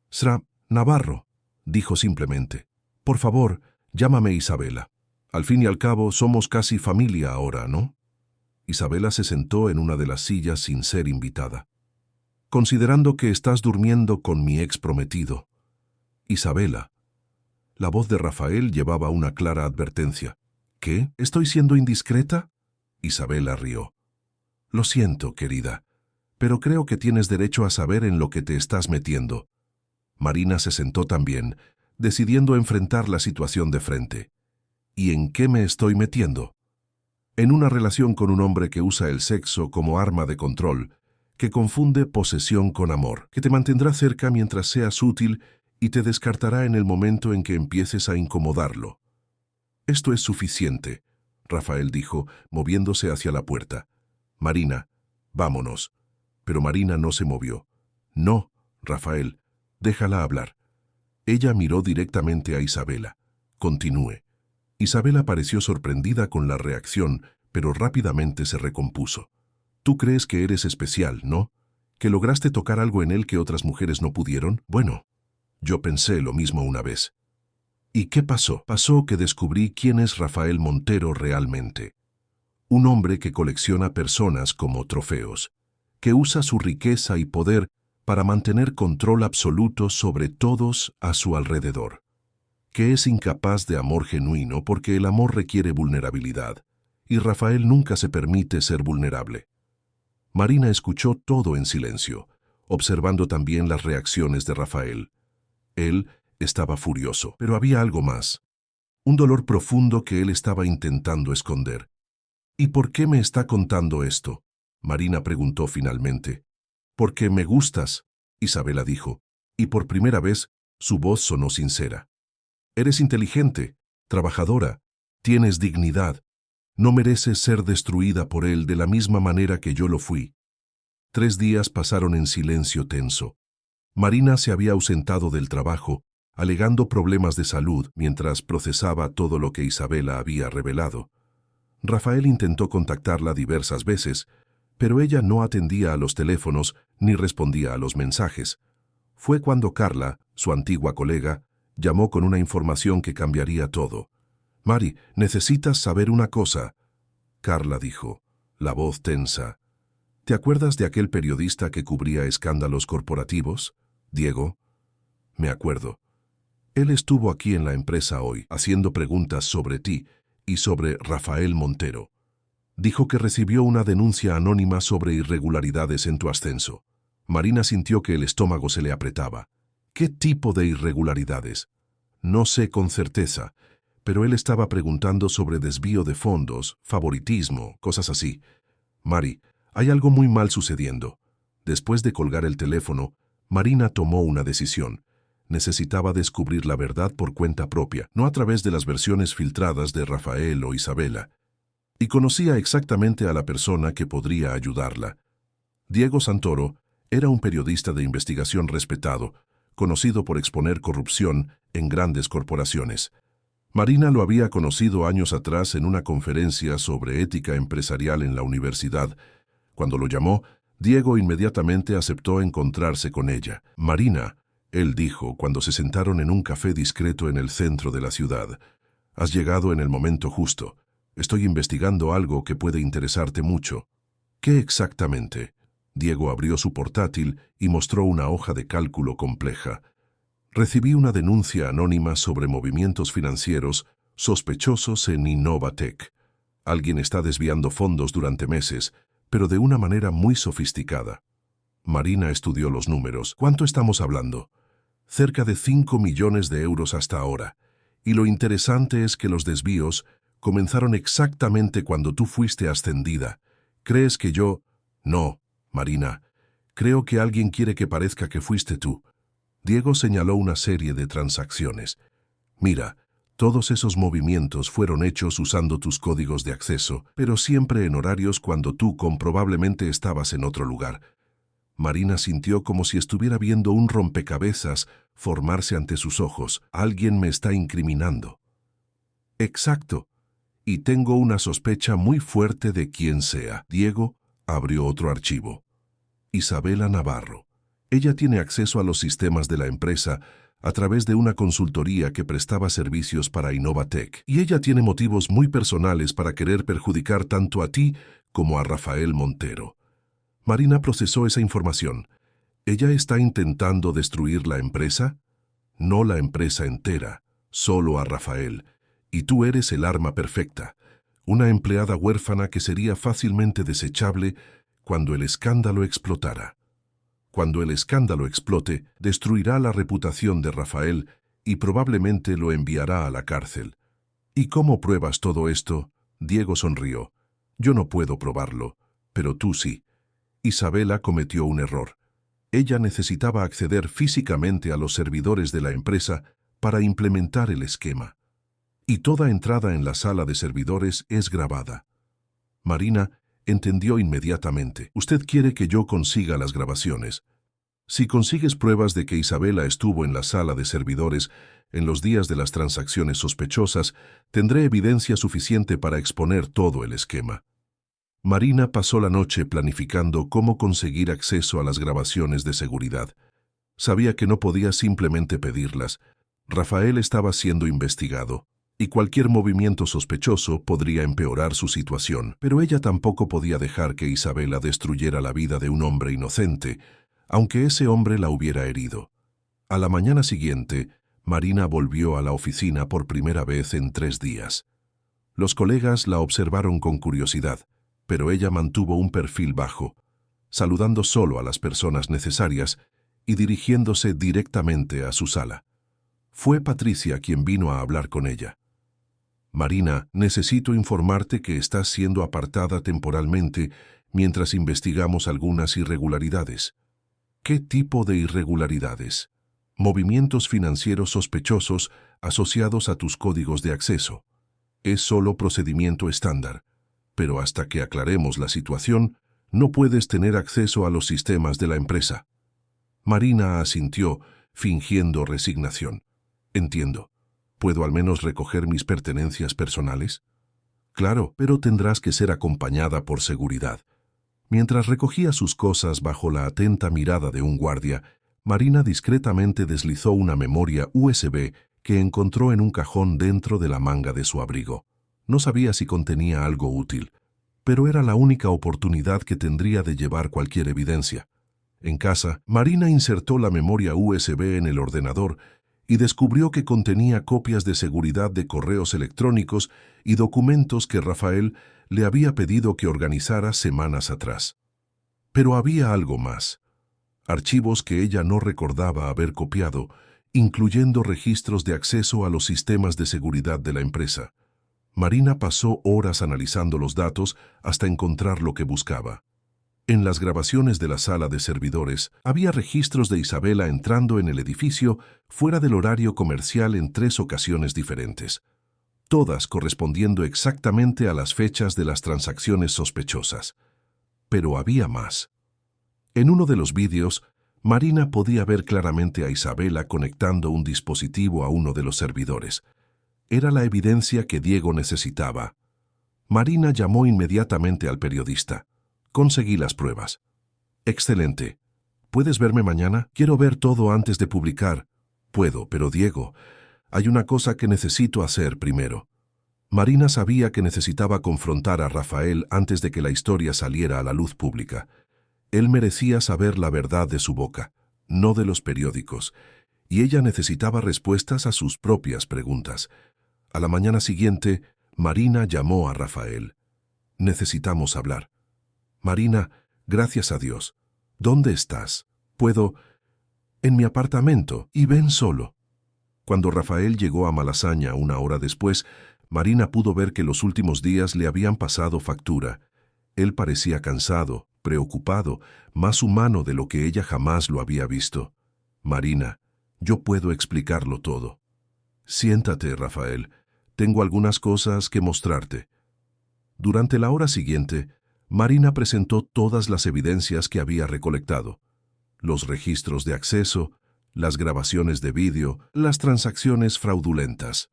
Speaker 1: Sra Navarro, dijo simplemente. Por favor, llámame Isabela. Al fin y al cabo, somos casi familia ahora, ¿no? Isabela se sentó en una de las sillas sin ser invitada. Considerando que estás durmiendo con mi ex prometido. Isabela. La voz de Rafael llevaba una clara advertencia. ¿Qué? ¿Estoy siendo indiscreta? Isabela rió. Lo siento, querida, pero creo que tienes derecho a saber en lo que te estás metiendo. Marina se sentó también, decidiendo enfrentar la situación de frente. ¿Y en qué me estoy metiendo? En una relación con un hombre que usa el sexo como arma de control, que confunde posesión con amor, que te mantendrá cerca mientras seas útil y te descartará en el momento en que empieces a incomodarlo. Esto es suficiente, Rafael dijo, moviéndose hacia la puerta. Marina, vámonos. Pero Marina no se movió. No, Rafael, déjala hablar. Ella miró directamente a Isabela. Continúe. Isabela pareció sorprendida con la reacción, pero rápidamente se recompuso. Tú crees que eres especial, ¿no? ¿Que lograste tocar algo en él que otras mujeres no pudieron? Bueno, yo pensé lo mismo una vez. ¿Y qué pasó? Pasó que descubrí quién es Rafael Montero realmente. Un hombre que colecciona personas como trofeos, que usa su riqueza y poder para mantener control absoluto sobre todos a su alrededor. Que es incapaz de amor genuino porque el amor requiere vulnerabilidad, y Rafael nunca se permite ser vulnerable. Marina escuchó todo en silencio, observando también las reacciones de Rafael. Él estaba furioso, pero había algo más, un dolor profundo que él estaba intentando esconder. ¿Y por qué me está contando esto? Marina preguntó finalmente. Porque me gustas, Isabela dijo, y por primera vez Su voz sonó sincera. Eres inteligente, trabajadora, tienes dignidad. No mereces ser destruida por él de la misma manera que yo lo fui. 3 días pasaron en silencio tenso. Marina se había ausentado del trabajo, alegando problemas de salud mientras procesaba todo lo que Isabela había revelado. Rafael intentó contactarla diversas veces, pero ella no atendía a los teléfonos ni respondía a los mensajes. Fue cuando Carla, su antigua colega, llamó con una información que cambiaría todo. «Mari, necesitas saber una cosa», Carla dijo, la voz tensa. «¿Te acuerdas de aquel periodista que cubría escándalos corporativos? Diego». «Me acuerdo. Él estuvo aquí en la empresa hoy, haciendo preguntas sobre ti y sobre Rafael Montero. Dijo que recibió una denuncia anónima sobre irregularidades en tu ascenso». Marina sintió que el estómago se le apretaba. «¿Qué tipo de irregularidades?» «No sé con certeza, pero él estaba preguntando sobre desvío de fondos, favoritismo, cosas así. Mari, hay algo muy mal sucediendo». Después de colgar el teléfono, Marina tomó una decisión. Necesitaba descubrir la verdad por cuenta propia, no a través de las versiones filtradas de Rafael o Isabela. Y conocía exactamente a la persona que podría ayudarla. Diego Santoro era un periodista de investigación respetado, conocido por exponer corrupción en grandes corporaciones. Marina lo había conocido años atrás en una conferencia sobre ética empresarial en la universidad. Cuando lo llamó, Diego inmediatamente aceptó encontrarse con ella. «Marina», él dijo cuando se sentaron en un café discreto en el centro de la ciudad, «has llegado en el momento justo. Estoy investigando algo que puede interesarte mucho». «¿Qué exactamente?». Diego abrió su portátil y mostró una hoja de cálculo compleja. «Recibí una denuncia anónima sobre movimientos financieros sospechosos en Innovatec. Alguien está desviando fondos durante meses, pero de una manera muy sofisticada». Marina estudió los números. «¿Cuánto estamos hablando?». «Cerca de 5 millones de euros hasta ahora. Y lo interesante es que los desvíos comenzaron exactamente cuando tú fuiste ascendida. ¿Crees que yo...?» «No, Marina. Creo que alguien quiere que parezca que fuiste tú». Diego señaló una serie de transacciones. «Mira, todos esos movimientos fueron hechos usando tus códigos de acceso, pero siempre en horarios cuando tú comprobablemente estabas en otro lugar». Marina sintió como si estuviera viendo un rompecabezas formarse ante sus ojos. «Alguien me está incriminando». «Exacto. Y tengo una sospecha muy fuerte de quién sea». Diego abrió otro archivo. «Isabela Navarro. Ella tiene acceso a los sistemas de la empresa a través de una consultoría que prestaba servicios para Innovatec. Y ella tiene motivos muy personales para querer perjudicar tanto a ti como a Rafael Montero». Marina procesó esa información. ¿Ella está intentando destruir la empresa? No la empresa entera, solo a Rafael. Y tú eres el arma perfecta. Una empleada huérfana que sería fácilmente desechable cuando el escándalo explotara. Cuando el escándalo explote, destruirá la reputación de Rafael y probablemente lo enviará a la cárcel. ¿Y cómo pruebas todo esto? Diego sonrió. Yo no puedo probarlo, pero tú sí. Isabela cometió un error. Ella necesitaba acceder físicamente a los servidores de la empresa para implementar el esquema. Y toda entrada en la sala de servidores es grabada. Marina entendió inmediatamente. «Usted quiere que yo consiga las grabaciones. Si consigues pruebas de que Isabela estuvo en la sala de servidores en los días de las transacciones sospechosas, tendré evidencia suficiente para exponer todo el esquema». Marina pasó la noche planificando cómo conseguir acceso a las grabaciones de seguridad. Sabía que no podía simplemente pedirlas. Rafael estaba siendo investigado, y cualquier movimiento sospechoso podría empeorar su situación. Pero ella tampoco podía dejar que Isabela destruyera la vida de un hombre inocente, aunque ese hombre la hubiera herido. A la mañana siguiente, Marina volvió a la oficina por primera vez en 3 días. Los colegas la observaron con curiosidad, pero ella mantuvo un perfil bajo, saludando solo a las personas necesarias y dirigiéndose directamente a su sala. Fue Patricia quien vino a hablar con ella. «Marina, necesito informarte que estás siendo apartada temporalmente mientras investigamos algunas irregularidades». «¿Qué tipo de irregularidades?». movimientos financieros sospechosos asociados a tus códigos de acceso. Es solo procedimiento estándar, pero hasta que aclaremos la situación, no puedes tener acceso a los sistemas de la empresa. Marina asintió, fingiendo resignación. Entiendo. ¿Puedo al menos recoger mis pertenencias personales? Claro, pero tendrás que ser acompañada por seguridad. Mientras recogía sus cosas bajo la atenta mirada de un guardia, Marina discretamente deslizó una memoria USB que encontró en un cajón dentro de la manga de su abrigo. No sabía si contenía algo útil, pero era la única oportunidad que tendría de llevar cualquier evidencia. En casa, Marina insertó la memoria USB en el ordenador y descubrió que contenía copias de seguridad de correos electrónicos y documentos que Rafael le había pedido que organizara semanas atrás. Pero había algo más. Archivos que ella no recordaba haber copiado, incluyendo registros de acceso a los sistemas de seguridad de la empresa. Marina pasó horas analizando los datos hasta encontrar lo que buscaba. En las grabaciones de la sala de servidores, había registros de Isabela entrando en el edificio fuera del horario comercial en 3 ocasiones diferentes, todas correspondiendo exactamente a las fechas de las transacciones sospechosas. Pero había más. En uno de los vídeos, Marina podía ver claramente a Isabela conectando un dispositivo a uno de los servidores. Era la evidencia que Diego necesitaba. Marina llamó inmediatamente al periodista. Conseguí las pruebas. Excelente. ¿Puedes verme mañana? Quiero ver todo antes de publicar. Puedo, pero Diego, hay una cosa que necesito hacer primero. Marina sabía que necesitaba confrontar a Rafael antes de que la historia saliera a la luz pública. Él merecía saber la verdad de su boca, no de los periódicos, y ella necesitaba respuestas a sus propias preguntas. A la mañana siguiente, Marina llamó a Rafael. Necesitamos hablar. Marina, gracias a Dios. ¿Dónde estás? Puedo... En mi apartamento, y ven solo. Cuando Rafael llegó a Malasaña 1 hora después, Marina pudo ver que los últimos días le habían pasado factura. Él parecía cansado, preocupado, más humano de lo que ella jamás lo había visto. Marina, yo puedo explicarlo todo. Siéntate, Rafael. Tengo algunas cosas que mostrarte. Durante la hora siguiente, Marina presentó todas las evidencias que había recolectado. Los registros de acceso, las grabaciones de vídeo, las transacciones fraudulentas.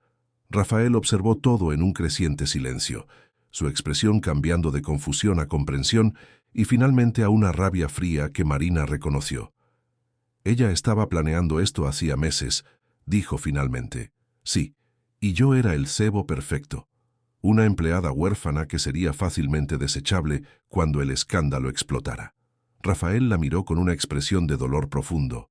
Speaker 1: Rafael observó todo en un creciente silencio, su expresión cambiando de confusión a comprensión y finalmente a una rabia fría que Marina reconoció. Ella estaba planeando esto hacía meses, dijo finalmente. Sí, y yo era el cebo perfecto. Una empleada huérfana que sería fácilmente desechable cuando el escándalo explotara. Rafael la miró con una expresión de dolor profundo.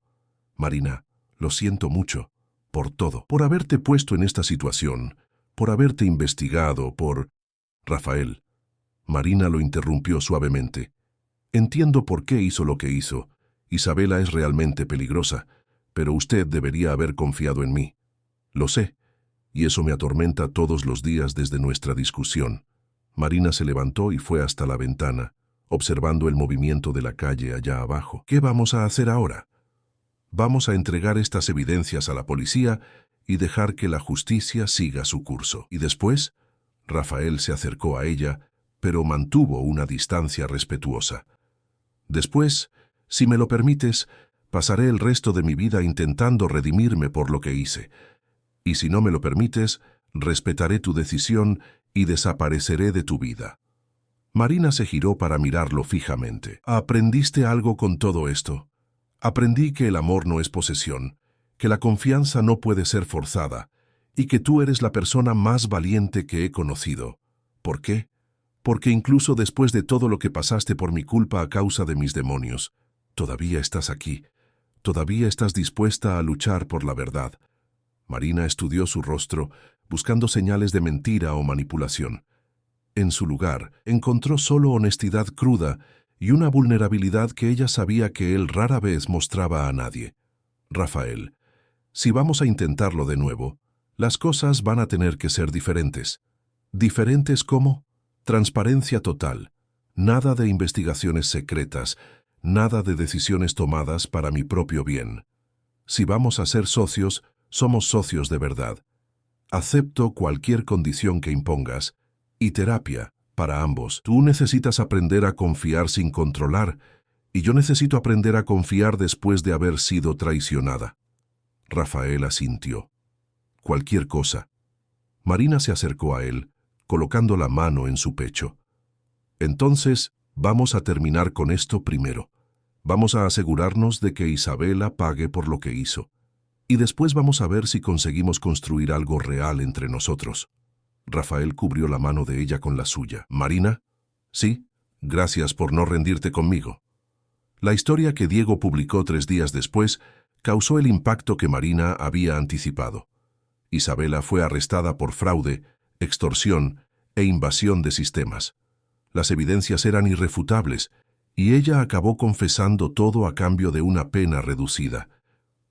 Speaker 1: Marina, lo siento mucho, por todo, por haberte puesto en esta situación, por haberte investigado, por... Rafael. Marina lo interrumpió suavemente. Entiendo por qué hizo lo que hizo. Isabela es realmente peligrosa, pero usted debería haber confiado en mí. Lo sé. Y eso me atormenta todos los días desde nuestra discusión. Marina se levantó y fue hasta la ventana, observando el movimiento de la calle allá abajo. ¿Qué vamos a hacer ahora? Vamos a entregar estas evidencias a la policía y dejar que la justicia siga su curso. ¿Y después? Rafael se acercó a ella, pero mantuvo una distancia respetuosa. Después, si me lo permites, pasaré el resto de mi vida intentando redimirme por lo que hice. Y si no me lo permites, respetaré tu decisión y desapareceré de tu vida. Marina se giró para mirarlo fijamente. ¿Aprendiste algo con todo esto? Aprendí que el amor no es posesión, que la confianza no puede ser forzada, y que tú eres la persona más valiente que he conocido. ¿Por qué? Porque incluso después de todo lo que pasaste por mi culpa a causa de mis demonios, todavía estás aquí, todavía estás dispuesta a luchar por la verdad. Marina estudió su rostro, buscando señales de mentira o manipulación. En su lugar, encontró solo honestidad cruda y una vulnerabilidad que ella sabía que él rara vez mostraba a nadie. Rafael, si vamos a intentarlo de nuevo, las cosas van a tener que ser diferentes. ¿Diferentes cómo? Transparencia total. Nada de investigaciones secretas, nada de decisiones tomadas para mi propio bien. Si vamos a ser socios, somos socios de verdad. Acepto cualquier condición que impongas. Y terapia, para ambos. Tú necesitas aprender a confiar sin controlar, y yo necesito aprender a confiar después de haber sido traicionada. Rafael asintió. Cualquier cosa. Marina se acercó a él, colocando la mano en su pecho. Entonces, vamos a terminar con esto primero. Vamos a asegurarnos de que Isabela pague por lo que hizo. Y después vamos a ver si conseguimos construir algo real entre nosotros. Rafael cubrió la mano de ella con la suya. ¿Marina? Sí, gracias por no rendirte conmigo. La historia que Diego publicó 3 días después causó el impacto que Marina había anticipado. Isabela fue arrestada por fraude, extorsión e invasión de sistemas. Las evidencias eran irrefutables, y ella acabó confesando todo a cambio de una pena reducida.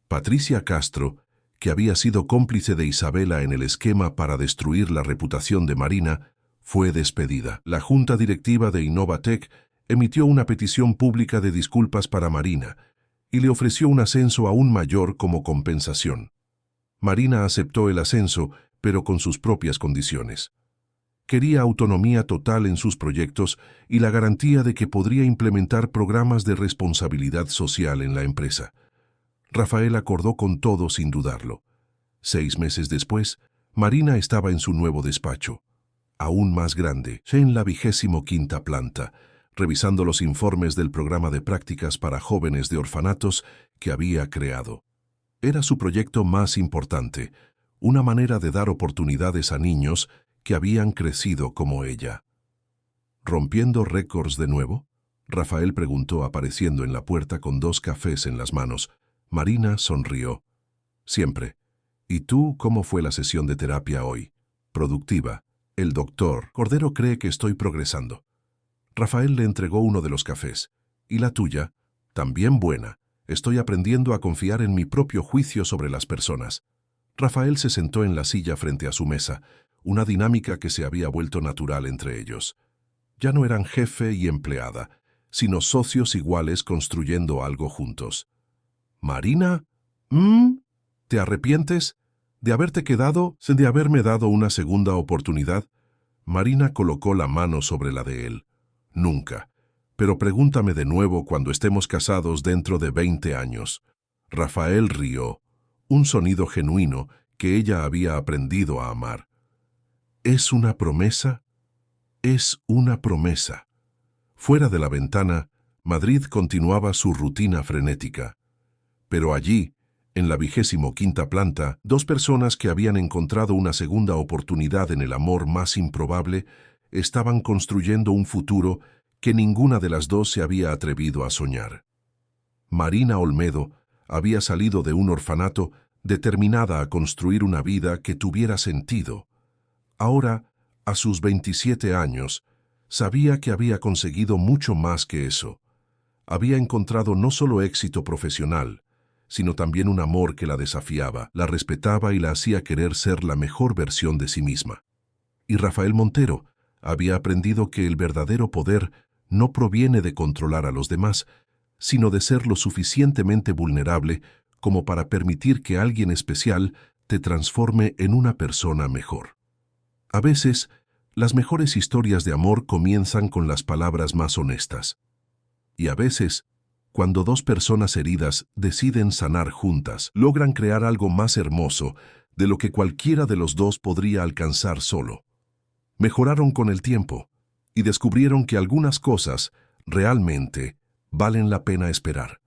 Speaker 1: Patricia Castro, que había sido cómplice de Isabela en el esquema para destruir la reputación de Marina, fue despedida. La junta directiva de Innovatec emitió una petición pública de disculpas para Marina y le ofreció un ascenso aún mayor como compensación. Marina aceptó el ascenso, pero con sus propias condiciones. Quería autonomía total en sus proyectos y la garantía de que podría implementar programas de responsabilidad social en la empresa. Rafael acordó con todo sin dudarlo. 6 meses después, Marina estaba en su nuevo despacho, aún más grande, en la 25ª planta, revisando los informes del programa de prácticas para jóvenes de orfanatos que había creado. Era su proyecto más importante, una manera de dar oportunidades a niños que habían crecido como ella. ¿Rompiendo récords de nuevo?, Rafael preguntó apareciendo en la puerta con 2 cafés en las manos. Marina sonrió. Siempre. ¿Y tú cómo fue la sesión de terapia hoy? Productiva. El doctor Cordero cree que estoy progresando. Rafael le entregó uno de los cafés. ¿Y la tuya? También buena. Estoy aprendiendo a confiar en mi propio juicio sobre las personas. Rafael se sentó en la silla frente a su mesa, una dinámica que se había vuelto natural entre ellos. Ya no eran jefe y empleada, sino socios iguales construyendo algo juntos. ¿Marina? ¿Te arrepientes de haberte quedado, de haberme dado una segunda oportunidad? Marina colocó la mano sobre la de él. Nunca. Pero pregúntame de nuevo cuando estemos casados dentro de 20 años. Rafael rió, un sonido genuino que ella había aprendido a amar. ¿Es una promesa? Es una promesa. Fuera de la ventana, Madrid continuaba su rutina frenética. Pero allí, en la 25ª planta, 2 personas que habían encontrado una segunda oportunidad en el amor más improbable estaban construyendo un futuro que ninguna de las 2 se había atrevido a soñar. Marina Olmedo había salido de un orfanato determinada a construir una vida que tuviera sentido. Ahora, a sus 27 años, sabía que había conseguido mucho más que eso. Había encontrado no solo éxito profesional, sino también un amor que la desafiaba, la respetaba y la hacía querer ser la mejor versión de sí misma. Y Rafael Montero había aprendido que el verdadero poder no proviene de controlar a los demás, sino de ser lo suficientemente vulnerable como para permitir que alguien especial te transforme en una persona mejor. A veces, las mejores historias de amor comienzan con las palabras más honestas. Y a veces, cuando 2 personas heridas deciden sanar juntas, logran crear algo más hermoso de lo que cualquiera de los 2 podría alcanzar solo. Mejoraron con el tiempo y descubrieron que algunas cosas realmente valen la pena esperar.